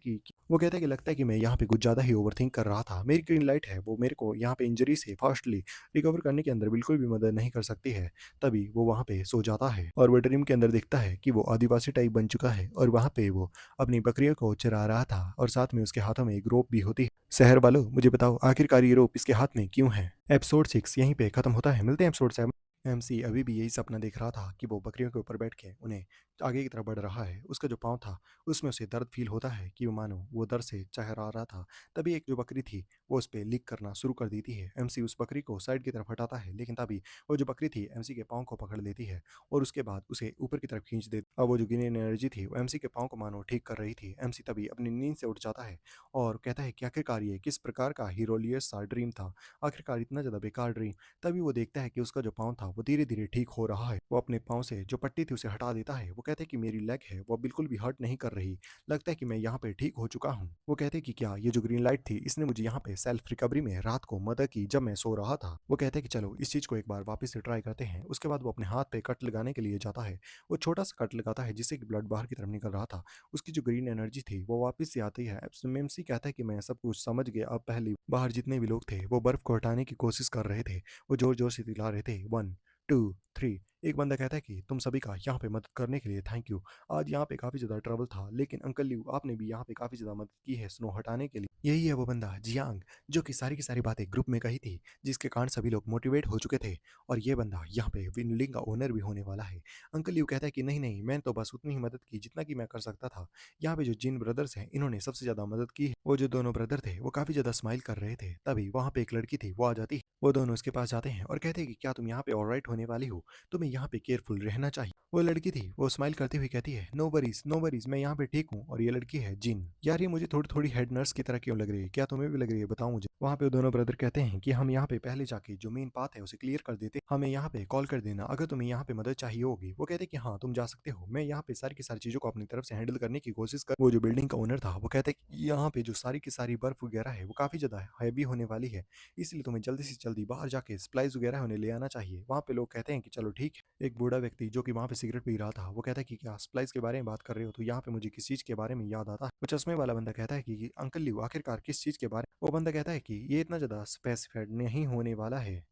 कि लगता है कि मैं यहाँ पे कुछ ज़्यादा ही ओवरथिंक कर रहा था। मेरी ग्रीन लाइट है वो मेरे को यहाँ पे इंजरी से फास्टली रिकवर करने के अंदर बिल्कुल भी मदद नहीं कर सकती है। तभी वो वहाँ पे सो जाता है और वो ड्रीम के अंदर देखता है कि वो आदिवासी टाइप बन चुका है और वहाँ पे वो अपनी बकरियों को चरा रहा था और साथ में उसके हाथों में एक रोप भी होती है। शहर वालों, मुझे बताओ आखिरकार ये रोप इसके हाथ में क्यों है? एपिसोड 6 यहीं पे खत्म होता है। मिलते हैं एपिसोड 7। एमसी अभी भी यही सपना देख रहा था कि वो बकरियों के ऊपर बैठ के उन्हें आगे की तरफ बढ़ रहा है। उसका जो पाँव था, उसमें उसे दर्द फ़ील होता है कि वो मानो वो दर्द से चकरा रहा था। तभी एक जो बकरी थी, वो उस पे लिक करना शुरू कर देती है। एमसी उस बकरी को साइड की तरफ हटाता है, लेकिन तभी वो जो बकरी थी, एमसी के पाँव को पकड़ लेती है और उसके बाद उसे ऊपर की तरफ खींच देती। अब वो जो ग्रीन एनर्जी थी, वो एमसी के पाँव को मानो ठीक कर रही थी। एमसी तभी अपनी नींद से उठ जाता है और कहता है कि आखिरकार ये किस प्रकार का हीरोलियस सा ड्रीम था? आखिरकार इतना ज़्यादा बेकार ड्रीम। तभी वो देखता है कि उसका जो पाँव था, वो धीरे-धीरे ठीक हो रहा है। वो अपने पाँव से जो पट्टी थी उसे हटा देता है। वो कहते हैं कि मेरी लेग है वो बिल्कुल भी हर्ट नहीं कर रही। लगता है कि मैं यहाँ पे ठीक हो चुका हूँ। वो कहते हैं कि क्या ये जो ग्रीन लाइट थी इसने मुझे यहाँ पे सेल्फ रिकवरी में रात को मदद की जब मैं सो रहा था। वो कहते हैं कि चलो इस चीज़ को एक बार वापस से ट्राई करते हैं। उसके बाद वो अपने हाथ पे कट लगाने के लिए जाता है। वो छोटा-सा कट लगाता है जिससे कि ब्लड बाहर की तरफ निकल रहा था। उसकी जो ग्रीन एनर्जी थी वो वापस से आती है। एम्सी कहता है कि मैं सब कुछ समझ गया। अब पहले बाहर जितने भी लोग थे वो बर्फ को हटाने की कोशिश कर रहे थे। वो जोर-जोर से चिल्ला रहे थे 1, 2, 3। एक बंदा कहता है कि तुम सभी का यहाँ पे मदद करने के लिए थैंक यू। आज यहाँ पे काफ़ी ज़्यादा ट्रबल था लेकिन अंकल लिऊ आपने भी यहाँ पे काफ़ी ज़्यादा मदद की है स्नो हटाने के लिए। यही है वो बंदा जियांग जो कि सारी की सारी बातें ग्रुप में कही थी जिसके कारण सभी लोग मोटिवेट हो चुके थे और ये बंदा यहाँ पे विनलिंग का ओनर भी होने वाला है। अंकल लिऊ कहता है कि नहीं, नहीं मैंने तो बस उतनी ही मदद की जितना कि मैं कर सकता था। यहाँ पे जो जिन ब्रदर्स हैं इन्होंने सबसे ज़्यादा मदद की है। वो जो दोनों ब्रदर थे वो काफ़ी ज़्यादा स्माइल कर रहे थे। तभी वहाँ पे एक लड़की थी वो आ जाती है। वो दोनों उसके पास जाते हैं और कहते हैं कि क्या तुम यहाँ पे ऑलराइट होने वाली हो? तुम्हें यहाँ पे केयरफुल रहना चाहिए। वो लड़की थी वो स्माइल करती हुई कहती है नो वरीज मैं यहाँ पे ठीक हूँ। और ये लड़की है जिन। यार ये मुझे थोड़ी थोड़ी हेड नर्स की तरह क्यों लग रही है? क्या तुम्हें भी लग रही है? बताओ मुझे। वहाँ पे वो दोनों ब्रदर कहते हैं कि हम यहाँ पे पहले जाके जो मेन पाथ है उसे क्लियर कर देते, हमें यहाँ पे कॉल कर देना अगर तुम्हें यहाँ पे मदद चाहिए होगी। वो कहते हैं कि हाँ तुम जा सकते हो, मैं यहाँ पे सारी की सारी चीज़ों को अपनी तरफ से हैंडल करने की कोशिश कर। वो जो बिल्डिंग का ओनर था वो कहते हैं कि यहाँ पे जो सारी की सारी बर्फ वगैरह है वो काफ़ी ज़्यादा हैवी होने वाली है, इसलिए तुम्हें जल्दी से जल्दी बाहर जाके सप्लाईज वगैरह उन्हें ले आना चाहिए। वहाँ पे लोग कहते हैं कि चलो ठीक है। एक बूढ़ा व्यक्ति जो कि वहाँ पे सिगरेट पी रहा था वो कहता है कि क्या सप्लाईज के बारे में बात कर रहे हो? तो यहाँ पे मुझे किस चीज़ के बारे में याद आता है। वो चश्मे वाला बंदा कहता है कि अंकल लियो आखिरकार किस चीज़ के बारे में? वो बंदा कहता है कि ये इतना ज़्यादा स्पेसिफाइड नहीं होने वाला है।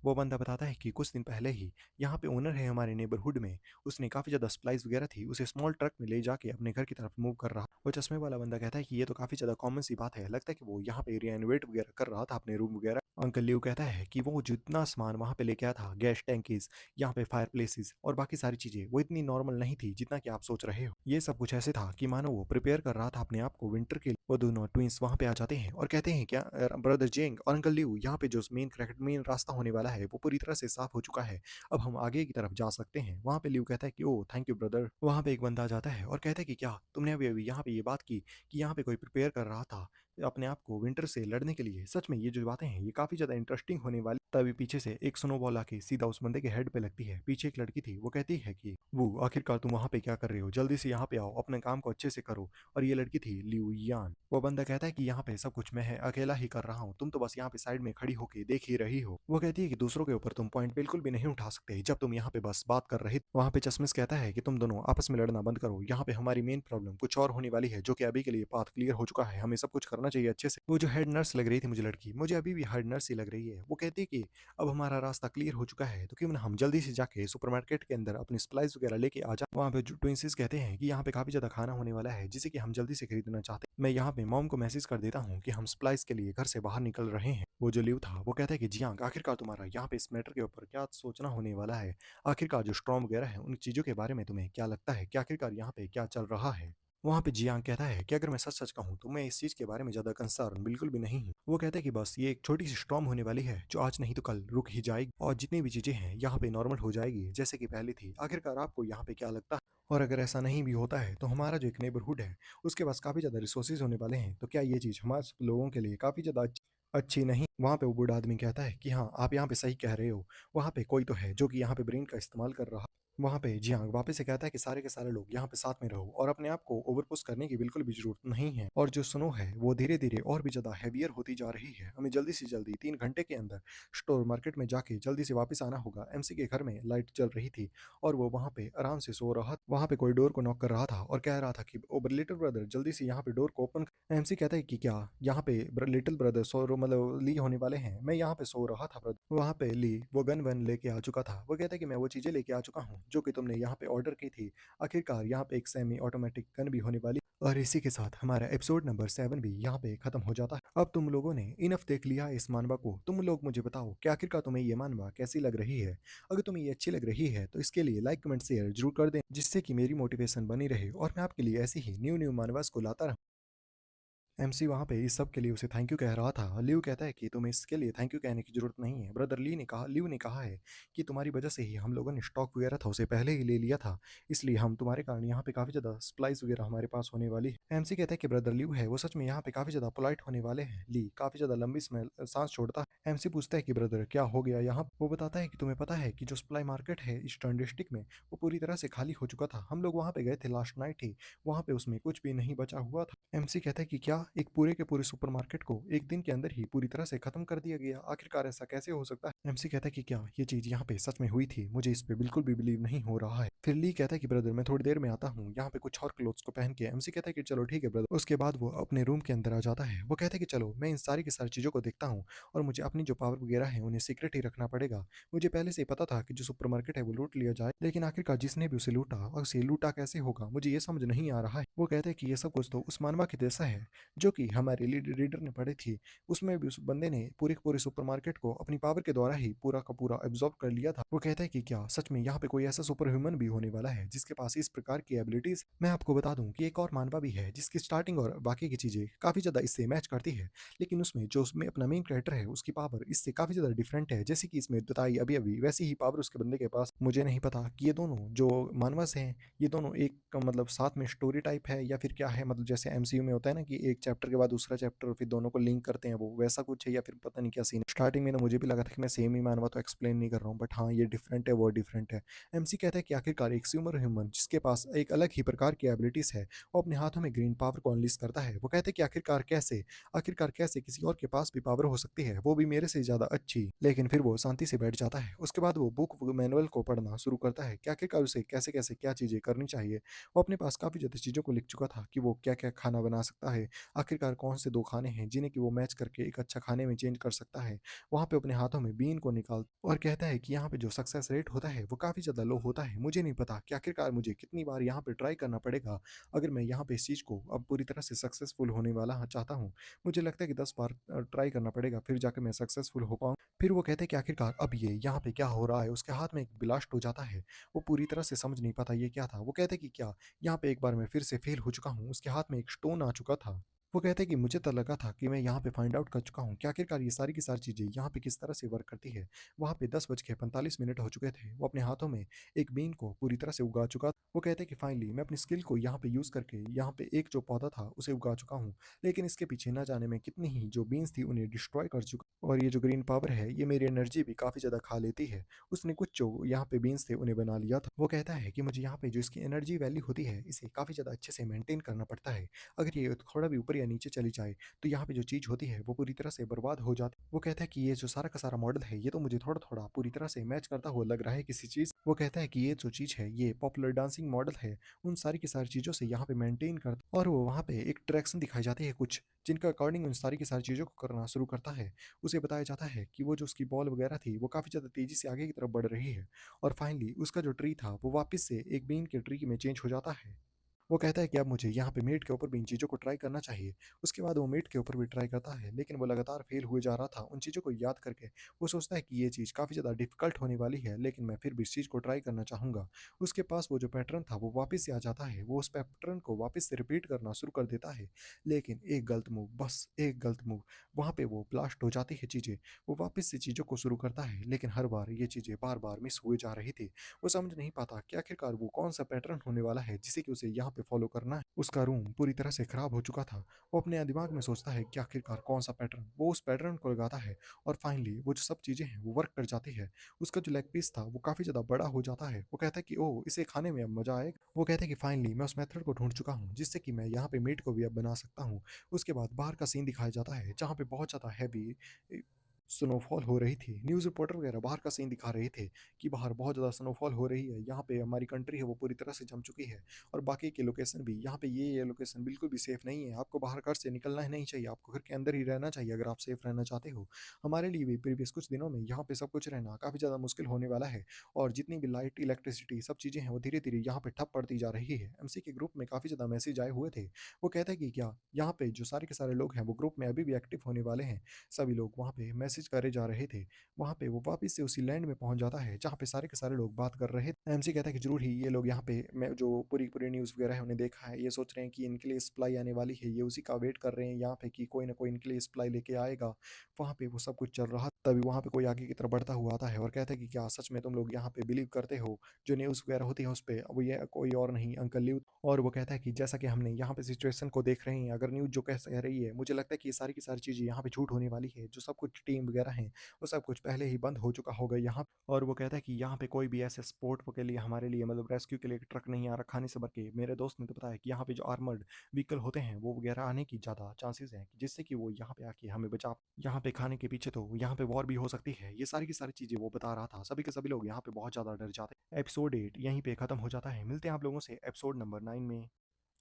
वो बंदा बताता है कि कुछ दिन पहले ही यहाँ पे ओनर है हमारे नेबरहुड में, उसने काफ़ी ज़्यादा सप्लाईज वगैरह थी उसे स्मॉल ट्रक में ले जाके अपने घर की तरफ मूव कर रहा। वो चश्मे वाला बंदा कहता है कि ये तो काफ़ी ज़्यादा कॉमन सी बात है, लगता है कि वो यहाँ पे रिनोवेट वगैरह कर रहा था अपने रूम वगैरह। अंकल लियो कहता है कि वो जितना सामान वहाँ पे लेके आया था, गैस टैंकीज, यहाँ पे फायर प्लेसेस और बाकी सारी चीज़ें, वो इतनी नॉर्मल नहीं थी जितना कि आप सोच रहे हो। ये सब कुछ ऐसे था कि मानो वो प्रिपेयर कर रहा था अपने आप को विंटर के लिए। वो दोनों ट्विंस वहाँ पे आ जाते हैं और कहते हैं क्या ब्रदर जेंग और अंकल लियो यहाँ पे जो मेन रास्ता होने वाला है वो पूरी तरह से साफ हो चुका है, अब हम आगे की तरफ जा सकते हैं। वहाँ पे लियो कहता है कि ओह थैंक यू ब्रदर। वहाँ पे एक बंदा आ जाता है और कहता है कि क्या तुमने अभी अभी यहाँ पे ये बात की कि यहाँ पे कोई प्रिपेयर कर रहा था अपने आप को विंटर से लड़ने के लिए? सच में ये जो बातें हैं ये काफ़ी ज़्यादा इंटरेस्टिंग होने वाली। तभी पीछे से एक स्नोबॉल आके सीधा उस बंदे के हेड पे लगती है। पीछे एक लड़की थी वो कहती है कि वो आखिरकार तुम वहाँ पे क्या कर रहे हो? जल्दी से यहाँ पे आओ, अपने काम को अच्छे से करो। और ये लड़की थी लिऊ यान। वो बंदा कहता है कि यहाँ पे सब कुछ मैं है अकेला ही कर रहा हूँ, तुम तो बस यहाँ पे साइड में खड़ी होके देख ही रही हो। वो कहती है कि दूसरों के ऊपर तुम पॉइंट बिल्कुल भी नहीं उठा सकते जब तुम यहाँ पे बस बात कर रहे। वहाँ पे चश्मिश कहता है कि तुम दोनों आपस में लड़ना बंद करो, यहाँ पे हमारी मेन प्रॉब्लम कुछ और होने वाली है जो कि अभी के लिए पाथ क्लियर हो चुका है, हमें सब कुछ करना चाहिए अच्छे से। वो जो हेड नर्स लग रही थी मुझे लड़की, मुझे अभी भी हेड नर्स ही लग रही है। वो कहती है कि अब हमारा रास्ता क्लियर हो चुका है तो क्यों ना हम जल्दी से जाके सुपरमार्केट के अंदर अपनी सप्लाईज वगैरह लेके आ जाए। वहाँ पे जो ट्विंसिस कहते हैं कि यहाँ पे काफ़ी ज़्यादा खाना होने वाला है जिसे कि हम जल्दी से खरीदना चाहते हैं। मैं यहाँ पे मॉम को मैसेज कर देता हूँ कि हम सप्लाईज के लिए घर से बाहर निकल रहे हैं। वो जो लिव था वो कहता है कि जियांग आखिरकार तुम्हारा यहाँ पे इस मैटर के ऊपर क्या सोचना होने वाला है? आखिरकार जो स्टॉर्म वगैरह है उन चीज़ों के बारे में तुम्हें क्या लगता है कि आखिरकार यहाँ पे क्या चल रहा है? वहाँ पे जियांग कहता है कि अगर मैं सच-सच कहूँ तो मैं इस चीज़ के बारे में ज़्यादा कंसर्न बिल्कुल भी नहीं हूँ। वो कहता है कि बस ये एक छोटी-सी स्टॉर्म होने वाली है जो आज नहीं तो कल रुक ही जाएगी और जितनी भी चीज़ें हैं यहाँ पे नॉर्मल हो जाएगी जैसे कि पहले थी। आखिरकार आपको यहाँ पे क्या लगता है? और अगर ऐसा नहीं भी होता है तो हमारा जो एक नेबरहुड है उसके पास काफ़ी ज़्यादा रिसोर्सेज़ होने वाले हैं, तो क्या ये चीज़ हमारे सब लोगों के लिए काफ़ी ज़्यादा अच्छी नहीं? वहाँ पे वो बूढ़ा आदमी कहता है कि हाँ, आप यहाँ पे सही कह रहे हो। वहाँ पे कोई तो है जो कि यहाँ पे ब्रेन का इस्तेमाल कर रहा। वहाँ पे जियांग वापस से कहता है कि सारे के सारे लोग यहाँ पे साथ में रहो और अपने आप को ओवरपुश करने की बिल्कुल भी ज़रूरत नहीं है। और जो स्नो है वो धीरे-धीरे और भी ज़्यादा हेवियर होती जा रही है। हमें जल्दी से जल्दी 3 घंटे के अंदर स्टोर मार्केट में जाके जल्दी से वापस आना होगा। एमसी के घर में लाइट जल रही थी और वो वहाँ पे आराम से सो रहा। वहाँ पे कोई डोर को नॉक कर रहा था और कह रहा था कि ओ लिटिल ब्रदर जल्दी से यहाँ पे डोर को ओपन। एमसी कहता है कि क्या यहाँ पे लिटिल ब्रदर मतलब ली होने वाले हैं? मैं यहाँ पे सो रहा था ब्रदर। वहाँ पे ली वो गन वन लेके आ चुका था। वो कहता है कि मैं वो चीज़ें लेके आ चुका हूँ जो कि तुमने यहाँ पे ऑर्डर की थी। आखिरकार यहाँ पे एक सेमी ऑटोमेटिक गन भी होने वाली। और इसी के साथ हमारा एपिसोड नंबर 7 भी यहाँ पे खत्म हो जाता है। अब तुम लोगों ने इनफ देख लिया है इस मानवा को, तुम लोग मुझे बताओ कि आखिरकार तुम्हें ये मानवा कैसी लग रही है? अगर तुम्हें ये अच्छी लग रही है तो इसके लिए लाइक कमेंट शेयर जरूर कर दें जिससे कि मेरी मोटिवेशन बनी रहे और मैं आपके लिए ऐसी ही न्यू न्यू मानवास को लाता रहूं। एमसी वहाँ पे इस सब के लिए उसे थैंक यू कह रहा था। लिऊ कहता है कि तुम्हें इसके लिए थैंक यू कहने की ज़रूरत नहीं है। ब्रदर लिऊ ने कहा है कि तुम्हारी वजह से ही हम लोगों ने स्टॉक वगैरह था उसे पहले ही ले लिया था। इसलिए हम तुम्हारे कारण यहाँ पे काफ़ी ज़्यादा सप्लाइज़ वगैरह हमारे पास होने वाली है। एमसी कहता है कि ब्रदर लिऊ है वो सच में यहाँ पे काफ़ी ज़्यादा पोलाइट होने वाले हैं। ली काफ़ी ज़्यादा लंबी साँस छोड़ता है। एमसी पूछता है कि ब्रदर क्या हो गया यहाँ? वो बताता है कि तुम्हें पता है कि जो सप्लाई मार्केट है ईस्टर्न डिस्ट्रिक्ट में वो पूरी तरह से खाली हो चुका था। हम लोग वहाँ पे गए थे लास्ट नाइट ही, वहाँ पे उसमें कुछ भी नहीं बचा हुआ था। एमसी कहता है कि क्या एक पूरे के पूरे सुपरमार्केट को एक दिन के अंदर ही पूरी तरह से खत्म कर दिया गया? आखिरकार ऐसा कैसे हो सकता है? एमसी कहता है कि क्या ये चीज़ यहाँ पे सच में हुई थी? मुझे इस पे बिल्कुल भी बिलीव नहीं हो रहा है। फिर ली कहता है कि ब्रदर मैं थोड़ी देर में आता हूँ, यहाँ पे कुछ और क्लोथ्स को पहन के। एमसी कहता है कि चलो ठीक है ब्रदर। उसके बाद वो अपने रूम के अंदर आ जाता है। वो कहता है कि चलो मैं इन सारी की सारी चीज़ों को देखता हूँ और मुझे अपनी जो पावर वगैरह है उन्हें सीक्रेट ही रखना पड़ेगा। मुझे पहले से ही पता था कि जो सुपरमार्केट है वो लूट लिया जाए, लेकिन आखिरकार जिसने भी उसे लूटा और उसे लूटा कैसे होगा मुझे ये समझ नहीं आ रहा है। वो कहते हैं कि ये सब कुछ तो उस मानवा की जैसा है जो कि हमारे रीडर ने पढ़ी थी। उसमें भी उस बंदे ने पूरे के पूरे सुपरमार्केट को अपनी पावर के द्वारा ही पूरा का पूरा एब्ज़ॉर्ब कर लिया था। वो कहता है कि क्या सच में यहाँ पे कोई ऐसा सुपर ह्यूमन भी होने वाला है जिसके पास इस प्रकार की एबिलिटीज़? मैं आपको बता दूँ कि एक और मानवा भी है जिसकी स्टार्टिंग और बाकी की चीज़ें काफ़ी ज़्यादा इससे मैच करती है। लेकिन उसमें जो उसमें अपना मेन कैरेक्टर है उसकी पावर इससे काफ़ी ज़्यादा डिफरेंट है। जैसे कि इसमें बताई अभी-अभी वैसी ही पावर उसके बंदे के पास। मुझे नहीं पता कि ये दोनों जो मानवस हैं, ये दोनों एक मतलब साथ में स्टोरी टाइप है या फिर क्या है? मतलब जैसे एमसीयू में होता है ना कि एक चैप्टर के बाद दूसरा चैप्टर फिर दोनों को लिंक करते हैं वो, वैसा कुछ है या फिर पता नहीं क्या सीन है। स्टार्टिंग में तो मुझे भी लगा था कि मैं सेम ही मानवा तो एक्सप्लेन नहीं कर रहा हूँ, बट हाँ, ये डिफरेंट है, वो डिफरेंट है। एमसी कहता है कि आखिरकार एक सुपर ह्यूमन जिसके पास एक अलग ही प्रकार की एबिलिटीज़ है, वो अपने हाथों में ग्रीन पावर को अनलीश करता है। वो कहते हैं कि आखिरकार कैसे? आखिरकार कैसे किसी और के पास भी पावर हो सकती है, वो भी मेरे से ज़्यादा अच्छी। लेकिन फिर वो शांति से बैठ जाता है। उसके बाद वो बुक मैनुअल को पढ़ना शुरू करता है कि आखिरकार उसे कैसे-कैसे क्या चीज़ें करनी चाहिए। वो अपने पास काफ़ी ज़्यादा चीज़ों को लिख चुका था कि वो क्या-क्या खाना बना सकता है। आखिरकार कौन से 2 खाने हैं जिन्हें कि वो मैच करके एक अच्छा खाने में चेंज कर सकता है। वहाँ पे अपने हाथों में बीन को निकाल और कहता है कि यहाँ पे जो सक्सेस रेट होता है वो काफ़ी ज़्यादा लो होता है। मुझे नहीं पता कि आखिरकार मुझे कितनी बार यहाँ पे ट्राई करना पड़ेगा अगर मैं यहाँ पे इस चीज़ को अब पूरी तरह से सक्सेसफुल होने वाला चाहता हूँ। मुझे लगता है कि 10 बार ट्राई करना पड़ेगा फिर जाके मैं सक्सेसफुल हो पाऊँ। फिर वो कहते हैं कि आखिरकार अब ये यहाँ पे क्या हो रहा है? उसके हाथ में एक ब्लास्ट हो जाता है। वो पूरी तरह से समझ नहीं पाता ये क्या था? वो कहते हैं कि क्या यहाँ पे एक बार मैं फिर से फेल हो चुका हूँ? उसके हाथ में एक स्टोन आ चुका था। वो कहते हैं कि मुझे तो लगा था कि मैं यहाँ पे फाइंड आउट कर चुका हूँ कि आखिरकार ये सारी की सारी चीज़ें यहाँ पे किस तरह से वर्क करती है। वहाँ पे 10 बज के 45 मिनट हो चुके थे। वो अपने हाथों में एक बीन को पूरी तरह से उगा चुका। वो कहते हैं कि फाइनली मैं अपनी स्किल को यहाँ पे यूज़ करके यहाँ पे एक जो पौधा था उसे उगा चुका हूँ। लेकिन इसके पीछे ना जाने में कितनी ही जो बीन्स थी उन्हें डिस्ट्रॉय कर चुका। और ये जो ग्रीन पावर है ये मेरी एनर्जी भी काफ़ी ज़्यादा खा लेती है। उसने कुछ जो यहाँ पे बीन्स थे उन्हें बना लिया था। वो कहता है कि मुझे यहाँ पे जो इसकी एनर्जी वैल्यू होती है इसे काफ़ी ज़्यादा अच्छे से मेंटेन करना पड़ता है। अगर ये थोड़ा भी ऊपर या नीचे चली जाए तो यहाँ पे जो चीज़ होती है वो पूरी तरह से बर्बाद हो जाती है। वो कहता है कि ये जो सारा का सारा मॉडल है ये तो मुझे थोड़ा-थोड़ा पूरी तरह से मैच करता हुआ लग रहा है किसी चीज़। वो कहता है कि ये जो चीज़ है ये पॉपुलर डांसिंग मॉडल है, उन सारी की सारी चीज़ों से यहाँ पे मेंटेन करता और वो वहाँ पे एक डायरेक्शन दिखाई जाती है कुछ, जिनका अकॉर्डिंग उन सारी की सारी चीज़ों को करना शुरू करता है। उसे बताया जाता है कि वो जो उसकी बॉल वगैरह थी वो काफ़ी ज़्यादा तेज़ी से आगे की तरफ बढ़ रही है और फाइनली उसका जो ट्री था वो वापस से एक बीन के ट्री में चेंज हो जाता है। वो कहता है कि अब मुझे यहाँ पे मीट के ऊपर भी इन चीज़ों को ट्राई करना चाहिए। उसके बाद वो मीट के ऊपर भी ट्राई करता है, लेकिन वो लगातार फ़ेल हुए जा रहा था। उन चीज़ों को याद करके वो सोचता है कि ये चीज़ काफ़ी ज़्यादा डिफ़िकल्ट होने वाली है, लेकिन मैं फिर भी इस चीज़ को ट्राई करना चाहूँगा। उसके पास वो जो पैटर्न था वो वापस से आ जाता है। वो उस पैटर्न को वापस से रिपीट करना शुरू कर देता है, लेकिन एक गलत मूव, बस एक गलत मूव, वहाँ पे वो ब्लास्ट हो जाती है चीज़ें। वो वापस से चीज़ों को शुरू करता है, लेकिन हर बार ये चीज़ें बार-बार मिस हुए जा रही थी। वो समझ नहीं पाता कि आखिरकार वो कौन-सा पैटर्न होने वाला है जिसे कि उसे यहाँ पे फ़ॉलो करना है। उसका रूम पूरी तरह से खराब हो चुका था। वो अपने दिमाग में सोचता है कि आखिरकार कौन-सा पैटर्न, वो उस पैटर्न को लगाता है और फाइनली वो जो सब चीज़ें हैं वो वर्क कर जाती है। उसका जो लेग पीस था वो काफ़ी ज़्यादा बड़ा हो जाता है। वो कहता है कि ओह! इसे खाने में अब मज़ा आएगा। वो कहता है कि फाइनली मैं उस मेथड को ढूँढ चुका हूँ जिससे कि मैं यहाँ पे मीट को भी अब बना सकता हूँ। उसके बाद बाहर का सीन दिखाया जाता है जहाँ पे बहुत ज़्यादा हेवी स्नोफॉल हो रही थी। न्यूज़ रिपोर्टर वगैरह बाहर का सीन दिखा रहे थे कि बाहर बहुत ज़्यादा स्नोफॉल हो रही है। यहाँ पे हमारी कंट्री है वो पूरी तरह से जम चुकी है और बाकी की लोकेशन भी यहाँ पे ये लोकेशन बिल्कुल भी सेफ नहीं है। आपको बाहर घर से निकलना ही नहीं चाहिए, आपको घर के अंदर ही रहना चाहिए अगर आप सेफ रहना चाहते हो। हमारे लिए भी प्रीवियस कुछ दिनों में यहाँ पे सब कुछ रहना काफ़ी ज़्यादा मुश्किल होने वाला है और जितनी भी लाइट, इलेक्ट्रिसिटी सब चीज़ें हैं वो धीरे-धीरे यहाँ पे ठप पड़ती जा रही है। एमसी के ग्रुप में काफ़ी ज़्यादा मैसेज आए हुए थे। वो कहता है कि क्या यहाँ पे जो सारे के सारे लोग हैं वो ग्रुप में अभी भी एक्टिव होने वाले हैं। सभी लोग वहाँ पे मैसेज मैसेज करे जा रहे थे, वहाँ पे वो वापस से उसी लैंड में पहुँच जाता है, जहाँ पे सारे के सारे लोग बात कर रहे थे। एमसी कहता है कि ज़रूर ही ये लोग यहाँ पे मैं जो पूरी न्यूज़ वगैरह है उन्हें देखा है, ये सोच रहे हैं कि इनके लिए सप्लाई आने वाली है, ये उसी का वेट कर रहे हैं यहाँ पे कि कोई ना कोई इनके लिए सप्लाई लेके आएगा। वहाँ पे वो सब कुछ चल रहा, तभी वहाँ पे कोई आगे की तरफ बढ़ता हुआ आता है और कहता है कि क्या सच में तुम लोग यहाँ पे बिलीव करते हो, जो न्यूज़ वगैरह होती है उस पे? अब ये कोई और नहीं अंकल ल्यू। और वो कहता है कि जैसा कि हमने यहाँ पे सिचुएशन को देख रहे हैं, अगर न्यूज़ जो कह रही है, मुझे लगता है कि ये सारी की सारी चीज़ें यहाँ पे झूठ होने वाली है, जो सब कुछ टीम वगैरह है, वो सब कुछ पहले ही बंद हो चुका होगा यहाँ। और वो कहता है कि यहाँ पे कोई भी ऐसे सपोर्ट के लिए हमारे लिए मतलब रेस्क्यू के लिए ट्रक नहीं आ रहा खाने से भर के। मेरे दोस्त ने तो बताया कि यहाँ पे जो आर्मर्ड व्हीकल होते हैं वो वगैरह आने की ज़्यादा चांसेस हैं, जिससे कि वो यहाँ पे आके हमें बचा। यहाँ पे खाने के पीछे तो यहाँ पे वॉर भी हो सकती है। ये सारी की सारी चीज़ें वो बता रहा था। सभी के सभी लोग यहाँ पे बहुत ज़्यादा डर जाते हैं। एपिसोड 8 यहीं पे खत्म हो जाता है। मिलते हैं आप लोगों से एपिसोड नंबर 9 में।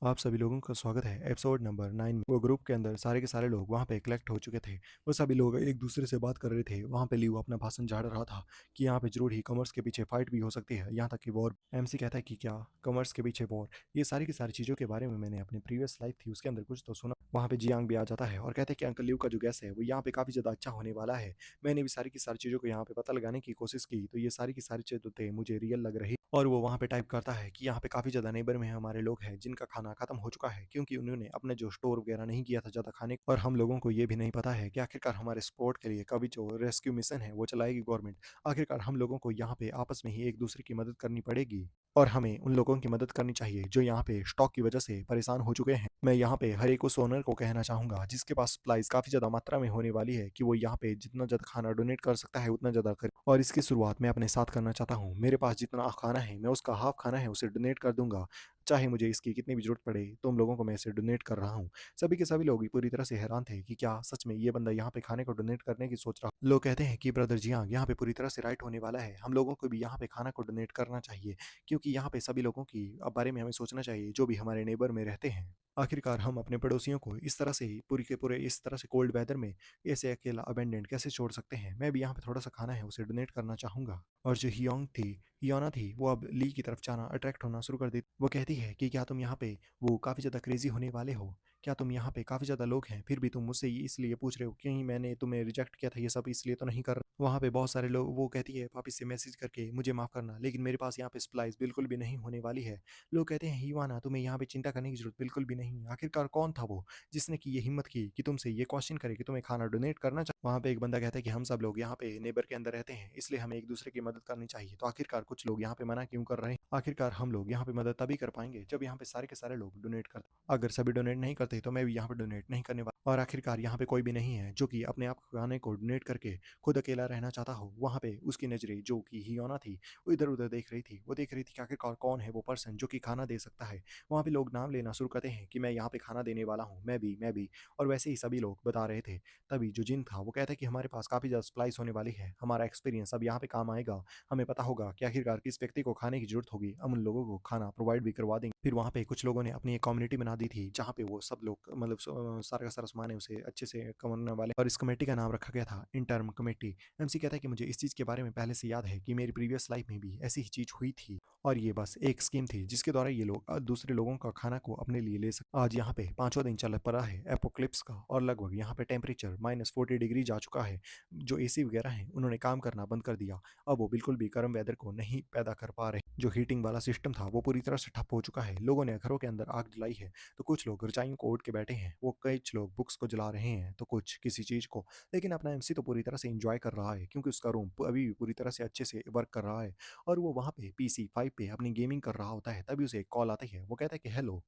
आप सभी लोगों का स्वागत है एपिसोड नंबर 9 में। वो ग्रुप के अंदर सारे के सारे लोग वहाँ पे कलेक्ट हो चुके थे। वो सभी लोग एक दूसरे से बात कर रहे थे। वहाँ पे लियो अपना भाषण झाड़ रहा था कि यहाँ पे जरूर ही कॉमर्स के पीछे फाइट भी हो सकती है, यहाँ तक कि वॉर। एमसी कहता है कि क्या कॉमर्स के पीछे वॉर? ये सारी की सारी चीज़ों के बारे में मैंने अपनी प्रीवियस लाइफ थी उसके अंदर कुछ तो सुना। वहाँ पे जियांग भी आ जाता है और कहता है कि अंकल लियो का जो गैस है वो यहाँ पे काफ़ी ज़्यादा अच्छा होने वाला है। मैंने भी सारी की सारी चीज़ों को यहाँ पे पता लगाने की कोशिश की, तो ये सारी की सारी चीज़ें थे मुझे रियल लग रही। और वो वहाँ पे टाइप करता है कि यहाँ पे काफ़ी ज़्यादा नेबर में हमारे लोग हैं जिनका खाना खत्म हो चुका है, क्योंकि उन्होंने अपने जो स्टोर वगैरह नहीं किया था ज़्यादा खाने। और हम लोगों को ये भी नहीं पता है कि आखिरकार हमारे सपोर्ट के लिए कभी जो रेस्क्यू मिशन है वो चलाएगी गवर्नमेंट। आखिरकार हम लोगों को यहाँ पे आपस में ही एक दूसरे की मदद करनी पड़ेगी और हमें उन लोगों की मदद करनी चाहिए जो यहाँ पे स्टॉक की वजह से परेशान हो चुके हैं। मैं यहाँ पे हर एक उस ओनर को कहना चाहूँगा जिसके पास सप्लाईज काफ़ी ज़्यादा मात्रा में होने वाली है कि वो यहाँ पे जितना ज़्यादा खाना डोनेट कर सकता है उतना ज़्यादा करे। और इसकी शुरुआत मैं अपने साथ करना चाहता हूँ। मेरे पास जितना खाना है मैं उसका हाफ खाना है उसे डोनेट कर दूंगा, चाहे मुझे इसकी कितनी भी जरूरत पड़े। तुम लोगों को मैं इसे डोनेट कर रहा हूँ। सभी के सभी लोग पूरी तरह से हैरान थे कि क्या सच में ये बंदा यहाँ पे खाने को डोनेट करने की सोच रहा। लोग कहते हैं कि ब्रदर जी हाँ, यहाँ पे पूरी तरह से राइट होने वाला है, हम लोगों को भी यहाँ पे खाना को डोनेट करना चाहिए, क्योंकि यहाँ पे सभी लोगों की बारे में हमें सोचना चाहिए जो भी हमारे नेबर में रहते हैं। आखिरकार हम अपने पड़ोसियों को इस तरह से ही पूरी के पूरे इस तरह से कोल्ड वेदर में ऐसे अकेला अबेंडेंट कैसे छोड़ सकते हैं। मैं भी यहाँ पे थोड़ा सा खाना है उसे डोनेट करना चाहूँगा। और जो हियोना थी वो अब ली की तरफ जाना अट्रैक्ट होना शुरू कर दी। वो कहती है कि क्या तुम यहाँ पे वो काफ़ी ज़्यादा क्रेजी होने वाले हो? क्या तुम यहाँ पे काफ़ी ज़्यादा लोग हैं फिर भी तुम मुझसे ये इसलिए पूछ रहे हो कहीं मैंने तुम्हें रिजेक्ट किया था, ये सब इसलिए तो नहीं कर रहा। वहाँ पे बहुत सारे लोग, वो कहती है वापस से मैसेज करके मुझे माफ़ करना, लेकिन मेरे पास यहाँ पे सप्लाईज बिल्कुल भी नहीं होने वाली है। लोग कहते हैं हिवाना तुम्हें यहाँ पे चिंता करने की जरूरत बिल्कुल भी नहीं। आखिरकार कौन था वो जिसने की ये हिम्मत की कि तुमसे ये क्वेश्चन करे कि तुम्हें खाना डोनेट करना चाहिए? वहाँ पे एक बंदा कहता है कि हम सब लोग यहाँ पे नेबर के अंदर रहते हैं, इसलिए हमें एक दूसरे की मदद करनी चाहिए। तो आखिरकार कुछ लोग यहाँ पे मना क्यों कर रहे हैं? आखिरकार हम लोग यहाँ पे मदद तभी कर पाएंगे जब यहाँ पे सारे के सारे लोग डोनेट करते। अगर सभी डोनेट नहीं करते तो मैं भी यहाँ पे डोनेट नहीं करने वाला। और आखिरकार यहाँ पे कोई भी नहीं है जो कि अपने आप खाने को डोनेट करके खुद अकेला रहना चाहता हो। वहाँ पे उसकी नजरें जो कि हियोना थी वो इधर उधर देख रही थी। वो देख रही थी कि आखिरकार कौन है वो पर्सन जो कि खाना दे सकता है। वहाँ पे लोग नाम लेना शुरू करते हैं कि मैं यहाँ पे खाना देने वाला हूँ, मैं भी। और वैसे ही सभी लोग बता रहे थे। तभी जो जिन था वो कहता है कि हमारे पास काफ़ी ज़्यादा सप्लाईज होने वाली है, हमारा एक्सपीरियंस अब यहाँ पे काम आएगा। हमें पता होगा कि आखिरकार किस व्यक्ति को खाने की जरूरत होगी, हम उन लोगों को खाना प्रोवाइड भी करवा देंगे। फिर वहाँ पे कुछ लोगों ने अपनी एक कम्युनिटी बना दी थी जहाँ पे वो सब लोग मतलब सारा का सारा सामान है उसे अच्छे से कमाने वाले, और इस कमेटी का नाम रखा गया था इंटर्म कमेटी। एमसी कहता है कि मुझे इस चीज़ के बारे में पहले से याद है कि मेरी प्रीवियस लाइफ में भी ऐसी ही चीज़ हुई थी, और ये बस एक स्कीम थी जिसके द्वारा ये लोग दूसरे लोगों का खाना को अपने लिए ले सकते। आज यहाँ पे पांचवा दिन चल पड़ा है एपोक्लिप्स का, और लगभग यहाँ पे टेम्परेचर -40 डिग्री जा चुका है। जो एसी वगैरह हैं उन्होंने काम करना बंद कर दिया। अब वो बिल्कुल भी गर्म वेदर को नहीं पैदा कर पा रहे। जो हीटिंग वाला सिस्टम था वो पूरी तरह से ठप हो चुका है। लोगों ने घरों के अंदर आग जलाई है, तो कुछ लोग रजाइयों को ओढ़ के बैठे हैं, वो कुछ लोग बुक्स को जला रहे हैं, तो कुछ किसी चीज़ को। लेकिन अपना एमसी तो पूरी तरह से एंजॉय कर रहा है क्योंकि उसका रूम अभी भी पूरी तरह से अच्छे से वर्क कर रहा है। और वो वहाँ पे पीसी 5 पे अपनी गेमिंग कर रहा होता है, तभी उसे एक कॉल आती है। वो कहता है कि हेलो।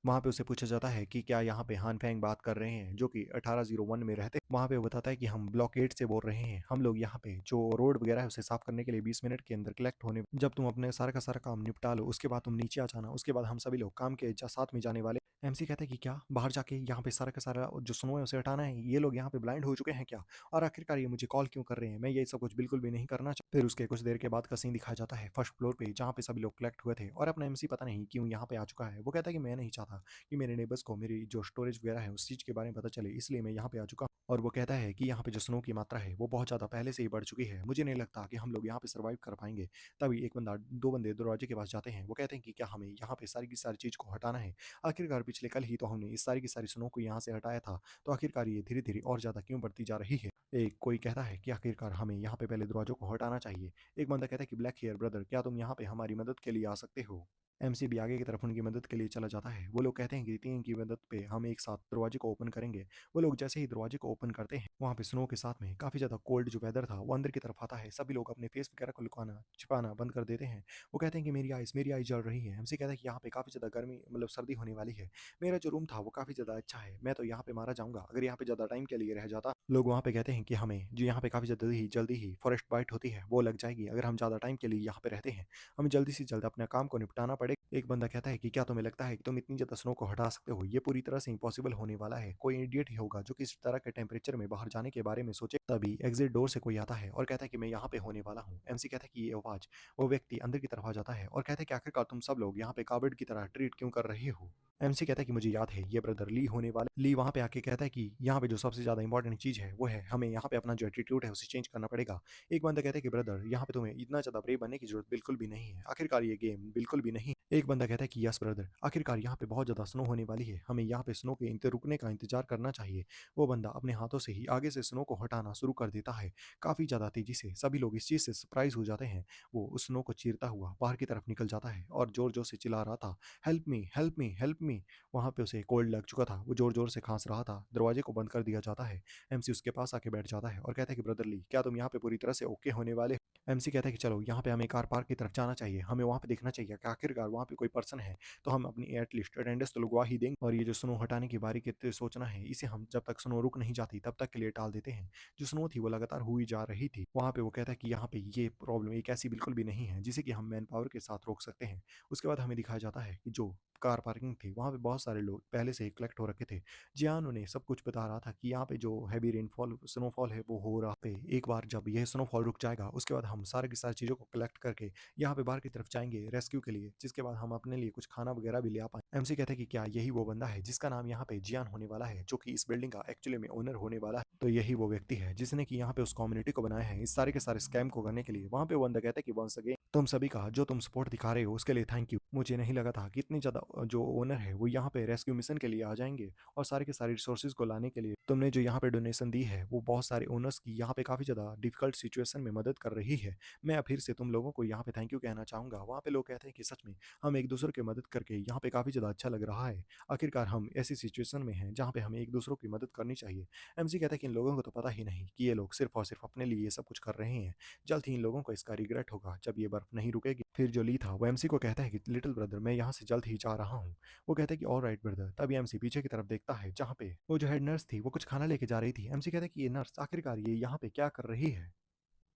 वहाँ पे उसे पूछा जाता है कि क्या यहाँ पे हान फेंग बात कर रहे हैं जो कि 1801 में रहते। वहाँ पे वो बताता है कि हम ब्लॉकेड से बोल रहे हैं, हम लोग यहाँ पे जो रोड वगैरह है उसे साफ करने के लिए 20 मिनट के अंदर कलेक्ट होने, जब तुम अपने सारा का सारा काम निपटा लो उसके बाद तुम नीचे आ जाना, उसके बाद हम सभी लोग काम के साथ में जाने वाले। एमसी कहता है कि क्या बाहर जाके यहाँ पे सारा का सारा जो स्नो है उसे हटाना है, ये लोग यहाँ पे ब्लाइंड हो चुके हैं क्या? और आखिरकार ये मुझे कॉल क्यों कर रहे हैं, मैं ये सब कुछ बिल्कुल भी नहीं करना चाहता। फिर उसके कुछ देर के बाद का सीन दिखाया जाता है फर्स्ट फ्लोर पे जहाँ पे सभी लोग कलेक्ट हुए थे, और अपना एमसी पता नहीं क्यों यहाँ पे आ चुका है। वो कहता है कि मैं नहीं चाहता कि मेरे नेबर्स को मेरी जो स्टोरेज वगैरह है उस चीज़ के बारे में पता चले, इसलिए मैं यहाँ पे आ चुका हूँ। और वो कहता है कि यहाँ पे जो स्नो की मात्रा है वो बहुत ज़्यादा पहले से ही बढ़ चुकी है। मुझे नहीं लगता कि हम लोग यहाँ पे सर्वाइव कर पाएँगे। तभी एक बंदा 2 बंदे दरवाजे के पास जाते हैं। वो कहते हैं कि क्या हमें यहाँ पे सारी की सारी चीज़ को हटाना है? आखिरकार पिछले कल ही तो हमने इस सारी की सारी स्नो को यहाँ से हटाया था। तो आखिरकार ये धीरे-धीरे और ज़्यादा क्यों बढ़ती जा रही है? एक कोई कहता है कि आखिरकार हमें यहाँ पे पहले दरवाज़ों को हटाना चाहिए। एक बंदा कहता है कि ब्लैक हेयर ब्रदर, क्या तुम यहाँ पे हमारी मदद के लिए आ सकते हो? एमसी भी आगे की तरफ उनकी मदद के लिए चला जाता है। वो लोग कहते हैं कि 3 की मदद पे हम एक साथ दरवाजे को ओपन करेंगे। वो लोग जैसे ही दरवाजे को ओपन करते हैं, वहाँ पे स्नो के साथ में काफ़ी ज़्यादा कोल्ड जो वेदर था, वो अंदर की तरफ आता है। सभी लोग अपने फेस वगैरह को लुकाना, छिपाना बंद कर देते हैं। वो कहते हैं कि मेरी आईज़ जल रही है। एमसी कहता है कि यहाँ पे काफ़ी ज़्यादा गर्मी मतलब सर्दी होने वाली है। मेरा जो रूम था वो काफ़ी ज़्यादा अच्छा है। मैं तो यहाँ पे मारा जाऊँगा अगर यहाँ पे ज़्यादा टाइम के लिए रह जाता। लोग वहाँ पे कहते हैं कि हमें जो यहाँ पे काफ़ी जल्दी ही फॉरेस्ट बाइट होती है, वो लग जाएगी अगर हम ज़्यादा टाइम के लिए यहाँ पे रहते हैं। हमें जल्दी से जल्द अपना काम को निपटाना पड़ेगा। एक बंदा कहता है कि क्या तुम्हें लगता है कि तुम इतनी ज़्यादा स्नो को हटा सकते हो? ये पूरी तरह से इम्पॉसिबल होने वाला है। कोई इडियट ही होगा जो कि इस तरह के टेम्परेचर में बाहर जाने के बारे में सोचे। तभी एग्ज़िट डोर से कोई आता है और कहता है कि मैं यहाँ पे होने वाला हूँ। एमसी कहता है कि ये आवाज़ वो व्यक्ति अंदर की तरफ आ जाता है और कहता है कि आखिरकार तुम सब लोग यहाँ पे काबिर्ड की तरह ट्रीट क्यों कर रहे हो? एमसी कहता है कि मुझे याद है ये ब्रदर ली होने वाले। ली वहाँ पे आके कहता है कि यहाँ पे जो सबसे ज़्यादा इंपॉर्टेंट चीज़ है वो है हमें यहाँ पे अपना जो एटीट्यूड है उसे चेंज करना पड़ेगा। एक बंदा कहता है कि ब्रदर यहाँ पे तुम्हें इतना ज़्यादा ब्रेव बनने की ज़रूरत बिल्कुल भी नहीं है। आखिरकार ये गेम बिल्कुल भी नहीं। एक बंदा कहता है कि यस ब्रदर, आखिरकार यहाँ पे बहुत ज़्यादा स्नो होने वाली है। हमें यहाँ पे स्नो के रुकने का इंतज़ार करना चाहिए। वो बंदा अपने हाथों से ही आगे से स्नो को हटाना शुरू कर देता है। काफ़ी ज़्यादा तेज़ी से सभी लोग इस चीज़ से सरप्राइज़ हो जाते हैं। वो उस स्नो को चीरता हुआ बाहर की तरफ निकल जाता है और ज़ोर-ज़ोर से चिल्ला रहा था, help me, help me, help me. वहाँ पे उसे कोल्ड लग चुका था। वो ज़ोर-ज़ोर से खाँस रहा था। दरवाजे को बंद कर दिया जाता है। एमसी उसके पास आके बैठ जाता है और कहता है कि ब्रदर ली, क्या तुम यहाँ पे पूरी तरह से ओके होने वाले? एमसी कहता है कि चलो यहाँ पे हमें कार पार्क की तरफ जाना चाहिए। हमें वहाँ पे देखना चाहिए कि आखिरकार वहाँ पे कोई पर्सन है, तो हम अपनी एटलीस्ट अटेंडेंस तो लगवा ही देंगे। और ये जो स्नो हटाने की बारी की सोचना है, इसे हम जब तक स्नो रुक नहीं जाती तब तक के लिए टाल देते हैं। जो स्नो थी वो लगातार हुई जा रही थी। वहाँ पे वो कहता है कि यहाँ पे ये प्रॉब्लम एक ऐसी बिल्कुल भी नहीं है जिसे कि हम मैन पावर के साथ रोक सकते हैं। उसके बाद हमें दिखाया जाता है कि जो कार पार्किंग थी, वहाँ पे बहुत सारे लोग पहले से ही कलेक्ट हो रखे थे। जियान उन्हें सब कुछ बता रहा था कि यहाँ पे जो हेवी रेनफॉल स्नोफॉल है वो हो रहा है। एक बार जब यह स्नोफॉल रुक जाएगा उसके बाद हम सारी की सारी चीज़ों को कलेक्ट करके यहाँ पे बाहर की तरफ जाएँगे रेस्क्यू के लिए, जिसके बाद हम अपने लिए कुछ खाना वगैरह भी ले आ पाएँ। एमसी कहता है कि क्या यही वो बंदा है जिसका नाम यहाँ पे जियान होने वाला है, जो कि इस बिल्डिंग का एक्चुअली में ओनर होने वाला है। तो यही वो व्यक्ति है जिसने कि यहाँ पे उस कम्युनिटी को बनाया है इस सारे के सारे स्कैम को करने के लिए। वहाँ पे वो बंदा कहता है कि वंस अगेन तुम सभी का जो तुम सपोर्ट दिखा रहे हो उसके लिए थैंक यू। मुझे नहीं लगा था कि इतनी ज़्यादा जो ओनर है वो यहाँ पे रेस्क्यू मिशन के लिए आ जाएँगे और सारे के सारे रिसोर्सेज़ को लाने के लिए तुमने जो यहाँ पे डोनेशन दी है वो बहुत सारे ओनर्स की यहाँ पे काफ़ी ज़्यादा डिफ़िकल्ट सिचुएशन में मदद कर रही है। मैं फिर से तुम लोगों को यहाँ पे थैंक यू कहना चाहूँगा। वहाँ पे लोग कहते हैं कि सच में हम एक-दूसरे की मदद करके यहाँ पे काफ़ी ज़्यादा अच्छा लग रहा है। आखिरकार हम ऐसी सिचुएशन में हैं जहाँ पे हमें एक-दूसरों की मदद करनी चाहिए। एमसी कहता है कि इन लोगों को तो पता ही नहीं कि ये लोग सिर्फ़ और सिर्फ़ अपने लिए ये सब कुछ कर रहे हैं। जल्द ही इन लोगों को इसका रिग्रेट होगा जब ये बर्फ़ नहीं रुकेगी। फिर जो ली था वो एमसी को कहता है कि लिटिल ब्रदर मैं यहाँ से जल्द ही जा रहा हूँ। वो कहता है कि ऑलराइट ब्रदर। तभी एमसी पीछे की तरफ देखता है जहाँ पे वो जो हेड नर्स थी वो कुछ खाना लेके जा रही थी। एमसी कहता है कि ये नर्स आखिरकार ये यहाँ पे क्या कर रही है?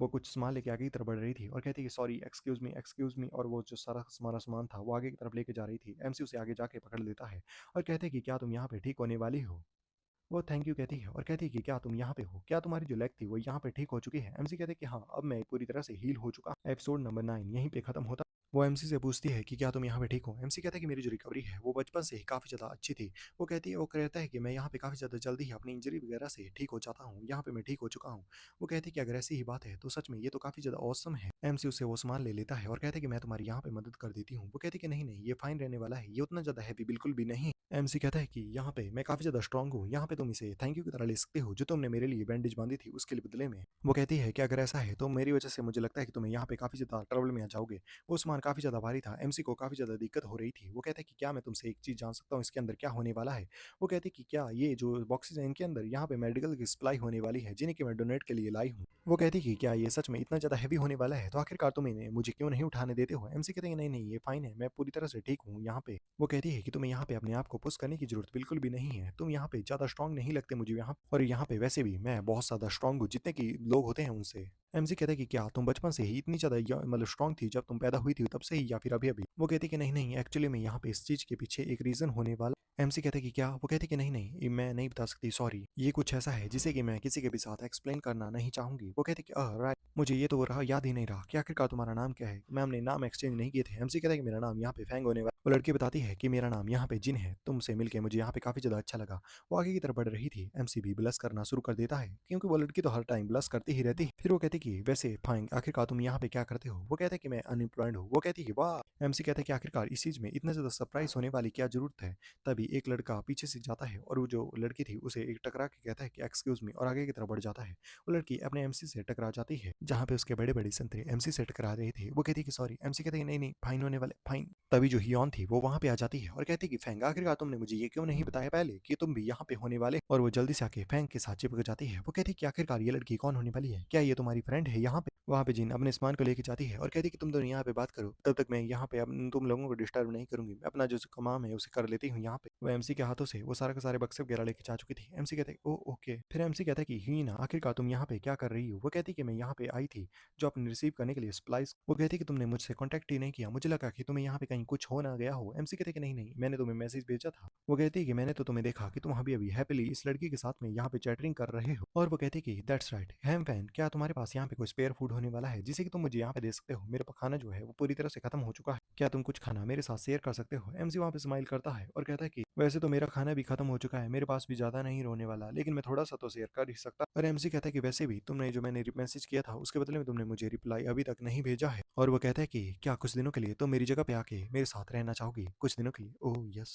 वो कुछ सामान लेके आगे की तरफ बढ़ रही थी और कहती है कि सॉरी एक्सक्यूज़ मी और वो जो सारा हमारा सामान था वो आगे की तरफ लेके जा रही थी। एमसी उसे आगे जाके पकड़ लेता है और कहते हैं कि क्या तुम यहाँ पे ठीक होने वाली हो? वो थैंक यू कहती है और कहती है कि क्या तुम यहाँ पे हो? क्या तुम्हारी जो लेग थी वो यहाँ पे ठीक हो चुकी है? एमसी कहते हैं कि हाँ, अब मैं पूरी तरह से हील हो चुका। एपिसोड नंबर 9 यहीं पे खत्म होता। वो एमसी से पूछती है कि क्या तुम यहाँ पे ठीक हो? एमसी कहता है कि मेरी जो रिकवरी है वो बचपन से ही काफ़ी ज़्यादा अच्छी थी। वो कहता है कि मैं यहाँ पे काफ़ी ज़्यादा जल्दी ही अपनी इंजरी वगैरह से ठीक हो जाता हूँ। यहाँ पे मैं ठीक हो चुका हूँ। वो कहती है कि अगर ऐसी ही बात है तो सच में ये तो काफ़ी ज़्यादा ऑसम है। एमसी उससे वो सामान ले लेता है और कहता है कि मैं तुम्हारी यहाँ पे मदद कर देती हूँ। वो कहती है कि नहीं, नहीं ये फाइन रहने वाला है। ये उतना ज़्यादा हेवी बिल्कुल भी नहीं। एमसी कहता है कि यहाँ पे मैं काफ़ी ज़्यादा स्ट्रॉन्ग हूँ, यहाँ पे तुम इसे थैंक यू की तरह ले सकते हो, जो तुमने मेरे लिए बैंडेज बाँधी थी उसके लिए बदले में। वो कहती है कि अगर ऐसा है तो मेरी वजह से मुझे लगता है कि तुम्हें यहाँ पे काफ़ी ज़्यादा ट्रबल में आ जाओगे। वो सामान काफ़ी ज़्यादा भारी था, एमसी को काफ़ी ज़्यादा दिक्कत हो रही थी। वो कहता है कि क्या मैं तुमसे एक चीज़ जान सकता हूँ इसके अंदर क्या होने वाला है? वो कहती है कि क्या ये जो बॉक्सेज़ हैं इनके अंदर यहाँ पे मेडिकल की सप्लाई होने वाली है, जिन्हें कि मैं डोनेट के लिए लाई हूँ। वो कहती है कि क्या ये सच में इतना ज़्यादा हेवी होने वाला है? तो आखिरकार तुम इन्हें मुझे क्यों नहीं उठाने देते हो? एमसी कहते हैं नहीं, नहीं ये फाइन है, मैं पूरी तरह से ठीक हूँ यहाँ पे। वो कहती है कि तुम्हें यहाँ पे अपने आप को पुश करने की ज़रूरत बिल्कुल भी नहीं है। तुम यहाँ पे ज़्यादा स्ट्रॉन्ग नहीं लगते मुझे यहाँ और यहाँ पे वैसे भी मैं बहुत ज़्यादा स्ट्रॉन्ग हूँ, जितने कि लोग होते हैं उनसे। एमसी कहता है कि क्या तुम बचपन से ही इतनी ज़्यादा मतलब स्ट्रॉन्ग थी जब तुम पैदा हुई थी तब से ही या फिर अभी-अभी? वो कहती है कि नहीं, नहीं एक्चुअली में यहाँ पे इस चीज़ के पीछे एक रीज़न होने वाला। एमसी कहता है कि क्या? वो कहती है कि नहीं, नहीं ये मैं नहीं बता सकती सॉरी। ये कुछ ऐसा है जिसे कि मैं किसी के भी साथ एक्सप्लेन करना नहीं चाहूँगी। वो कहती है कि राइट। मुझे ये तो रहा याद ही नहीं रहा कि आखिरकार तुम्हारा नाम क्या है? मैं हमने नाम एक्सचेंज नहीं किए थे। एमसी कहता है कि मेरा नाम यहाँ पे फेंग होने वाला। वो लड़की बताती है कि मेरा नाम यहाँ पे जिन है। तुमसे मिलके मुझे यहाँ पे काफ़ी ज़्यादा अच्छा लगा। वो आगे की तरफ बढ़ रही थी। एमसी भी ब्लश करना शुरू कर देता है क्योंकि वो लड़की तो हर टाइम ब्लश करती ही रहती है। फिर वो कहती कि वैसे फेंग आखिरकार तुम यहाँ पे क्या करते हो? वो कहता है कि मैं अनएम्प्लॉयड हूँ। वो कहती है कि वाह! एमसी कहता है कि आखिरकार इस चीज़ में इतना ज़्यादा सरप्राइज़ होने वाली क्या ज़रूरत है? तभी एक लड़का पीछे से जाता है और वो जो लड़की थी उसे एक टकरा के कहता है कि एक्सक्यूज़ मी और आगे की तरफ बढ़ जाता है। वो लड़की अपने एमसी से टकरा जाती है जहाँ पे उसके बड़े-बड़े संतरे एमसी से टकरा रहे थे। वो कहती है कि सॉरी। एमसी कहता है कि नहीं, नहीं फाइन होने वाले फाइन। तभी जो हियॉन थी वो वहाँ पे आ जाती है और कहती है कि फैंग आखिरकार तुमने मुझे ये क्यों नहीं बताया पहले कि तुम भी यहाँ पे होने वाले? और वो जल्दी से आके फैंग के साथ चिपक जाती है। वो कहती है कि आखिरकार ये लड़की कौन होने वाली है? क्या ये तुम्हारी फ्रेंड है यहाँ पे? वहाँ पे जिन अपने सामान को लेके जाती है और कहती है कि तुम दोनों यहाँ पे बात करो, तब तक मैं यहाँ पे अब तुम लोगों को डिस्टर्ब नहीं करूंगी। मैं अपना जो काम है उसे कर लेती हूँ यहाँ पे। वो एमसी के हाथों से वो सारा का सारे बक्से वगैरह लेके जा चुकी थी। एमसी कहते हैं ओ ओके। फिर एमसी कहता है कि ही ना आखिरकार तुम यहाँ पे क्या कर रही हो? वो कहती है कि मैं यहाँ पे आई थी जो आपने रिसीव करने के लिए सप्लाईज। वो कहती है कि तुमने मुझसे कॉन्टैक्ट ही नहीं किया, मुझे लगा कि तुम्हें यहाँ पे कहीं कुछ हो ना गया हो। एमसी कहते हैं कि नहीं नहीं, मैंने तुम्हें मैसेज भेजा था। वो कहती है कि मैंने तो तुम्हें देखा कि तुम अभी अभी हैप्पीली इस लड़की के साथ में यहाँ पे चैटिंग कर रहे हो। और वो कहती है कि दैट्स राइट। हैम फैन, क्या तुम्हारे पास यहाँ पे कोई स्पेयर फूड होने वाला है जिसे कि तुम मुझे यहाँ पे दे सकते हो? मेरा खाना जो है वो पूरी तरह से खत्म हो चुका है। क्या तुम कुछ खाना मेरे साथ शेयर कर सकते हो? एमसी वहाँ पे स्माइल करता है और कहता है कि वैसे तो मेरा खाना भी खत्म हो चुका है, मेरे पास भी ज्यादा नहीं रोने वाला, लेकिन मैं थोड़ा सा तो शेयर कर ही सकता। और एमसी कहता है कि वैसे भी तुमने जो मैंने मैसेज किया था उसके बदले में तुमने मुझे रिप्लाई अभी तक नहीं भेजा है। और वो कहता है कि क्या कुछ दिनों के लिए तुम मेरी जगह पे आके मेरे साथ रहना चाहोगी कुछ दिनों के लिए? Oh yes.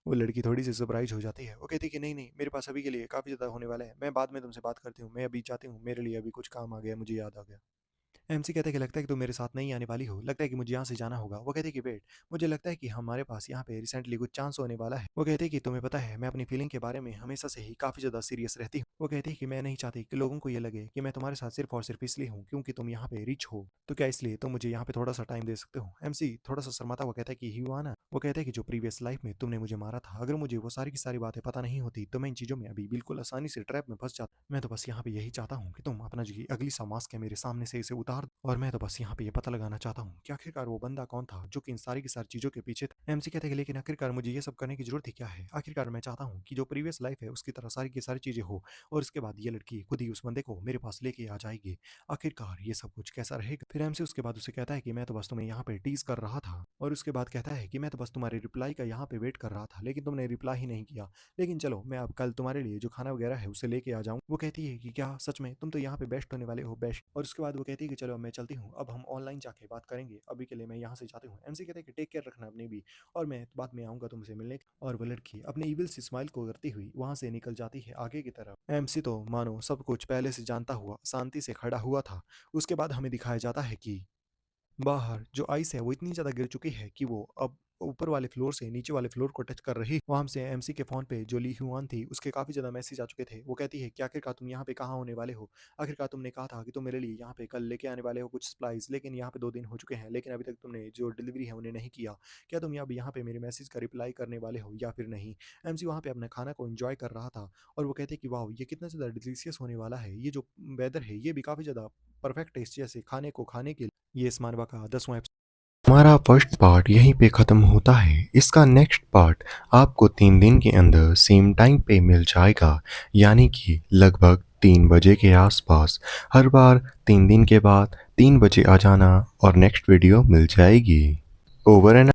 वो लड़की थोड़ी सी सरप्राइज हो जाती है। वो कहती है कि नहीं नहीं, मेरे पास अभी के लिए काफ़ी ज़्यादा होने वाला है, मैं बाद में तुमसे बात करती हूँ, मैं अभी जाती हूँ, मेरे लिए अभी कुछ काम आ गया, मुझे याद आ गया। एमसी कहता है कि लगता है कि तुम मेरे साथ नहीं आने वाली हो, लगता है कि मुझे यहाँ से जाना होगा। वो कहते हैं कि वेट, मुझे लगता है कि हमारे पास यहाँ पे रिसेंटली कुछ चांस होने वाला है। वो कहते हैं कि तुम्हें पता है मैं अपनी फीलिंग के बारे में हमेशा से ही काफ़ी ज़्यादा सीरियस रहती हूँ। वो कहती है कि मैं नहीं चाहती कि लोगों को ये लगे कि मैं तुम्हारे साथ सिर्फ और सिर्फ इसलिए हूँ क्योंकि तुम यहाँ पे रिच हो। तो क्या इसलिए तुम मुझे यहाँ पे थोड़ा सा टाइम दे सकते हो? एमसी थोड़ा सा शर्माता हुआ कहता है कि हुआ ना। वो कहता है कि जो प्रीवियस लाइफ में तुमने मुझे मारा था, अगर मुझे वो सारी की सारी बातें पता नहीं होती तो मैं इन चीज़ों में अभी बिल्कुल आसानी से ट्रैप में फंस जाता। मैं तो बस यहाँ पे यही चाहता हूँ कि तुम अपना जो ये अगली सा मास्क है मेरे सामने से इसे उतार दो। और मैं तो बस यहाँ पे ये पता लगाना चाहता हूँ कि आखिरकार वो बंदा कौन था जो कि इन सारी की सारी चीज़ों के पीछे था। एमसी कहते हैं कि लेकिन आखिरकार मुझे ये सब करने की जरूरत ही क्या है? आखिरकार मैं चाहता हूँ कि जो प्रीवियस लाइफ है उसकी तरह सारी की सारी चीज़ें हो और उसके बाद ये लड़की खुद ही उस बंदे को मेरे पास लेके आ जाएगी। आखिरकार ये सब कुछ कैसा रहेगा? फिर एमसी उसके बाद उसे कहता है कि मैं तो बस तुम्हें यहाँ पे टीज कर रहा था। और उसके बाद कहता है कि मैं तो बस तुम्हारे रिप्लाई का यहाँ पे वेट कर रहा था, लेकिन तुमने रिप्लाई ही नहीं किया। लेकिन चलो, मैं अब कल तुम्हारे लिए जो खाना वगैरह है उसे लेके आ जाऊँ। वो कहती है कि क्या सच में तुम तो यहाँ पे बेस्ट होने वाले हो, बेस्ट। और उसके बाद वो कहती है कि चलो अब मैं चलती हूँ, अब हम ऑनलाइन जाके बात करेंगे, अभी के लिए मैं यहाँ से जाती हूँ। एमसी कहते हैं कि टेक केयर रखना अपने भी, और मैं बाद में आऊँगा तुमसे मिलने। और वो लड़की अपने इविल सी स्माइल को करती हुई वहाँ से निकल जाती है आगे की तरफ। एमसी तो मानो सब कुछ पहले से जानता हुआ शांति से खड़ा हुआ था। उसके बाद हमें दिखाया जाता है कि बाहर जो आइस है वो इतनी ज़्यादा गिर चुकी है कि वो अब ऊपर वाले फ्लोर से नीचे वाले फ्लोर को टच कर रही। वहाँ से एमसी के फ़ोन पे जो ली हुआन थी उसके काफ़ी ज़्यादा मैसेज आ चुके थे। वो कहती है कि आखिरकार तुम यहाँ पे कहाँ होने वाले हो? आखिरकार तुमने कहा था कि तुम मेरे लिए यहाँ पे कल लेके आने वाले हो कुछ सप्लाईज़, लेकिन यहाँ पे 2 दिन हो चुके हैं, लेकिन अभी तक तुमने जो डिलीवरी है उन्हें नहीं किया। क्या तुम अब यहाँ पे मेरे मैसेज का रिप्लाई करने वाले हो या फिर नहीं? एमसी वहाँ पे अपने खाना को एन्जॉय कर रहा था और वो कहते हैं कि वाओ! ये कितना ज़्यादा डिलीशियस होने वाला है। ये जो वेदर है ये भी काफ़ी ज़्यादा परफेक्ट है इस जैसे खाने को खाने के लिए। ये इस मानवा का 10वां हमारा फर्स्ट पार्ट यहीं पे ख़त्म होता है। इसका नेक्स्ट पार्ट आपको 3 दिन के अंदर सेम टाइम पे मिल जाएगा, यानी कि लगभग 3 बजे के आसपास। हर बार 3 दिन के बाद 3 बजे आ जाना और नेक्स्ट वीडियो मिल जाएगी। Over and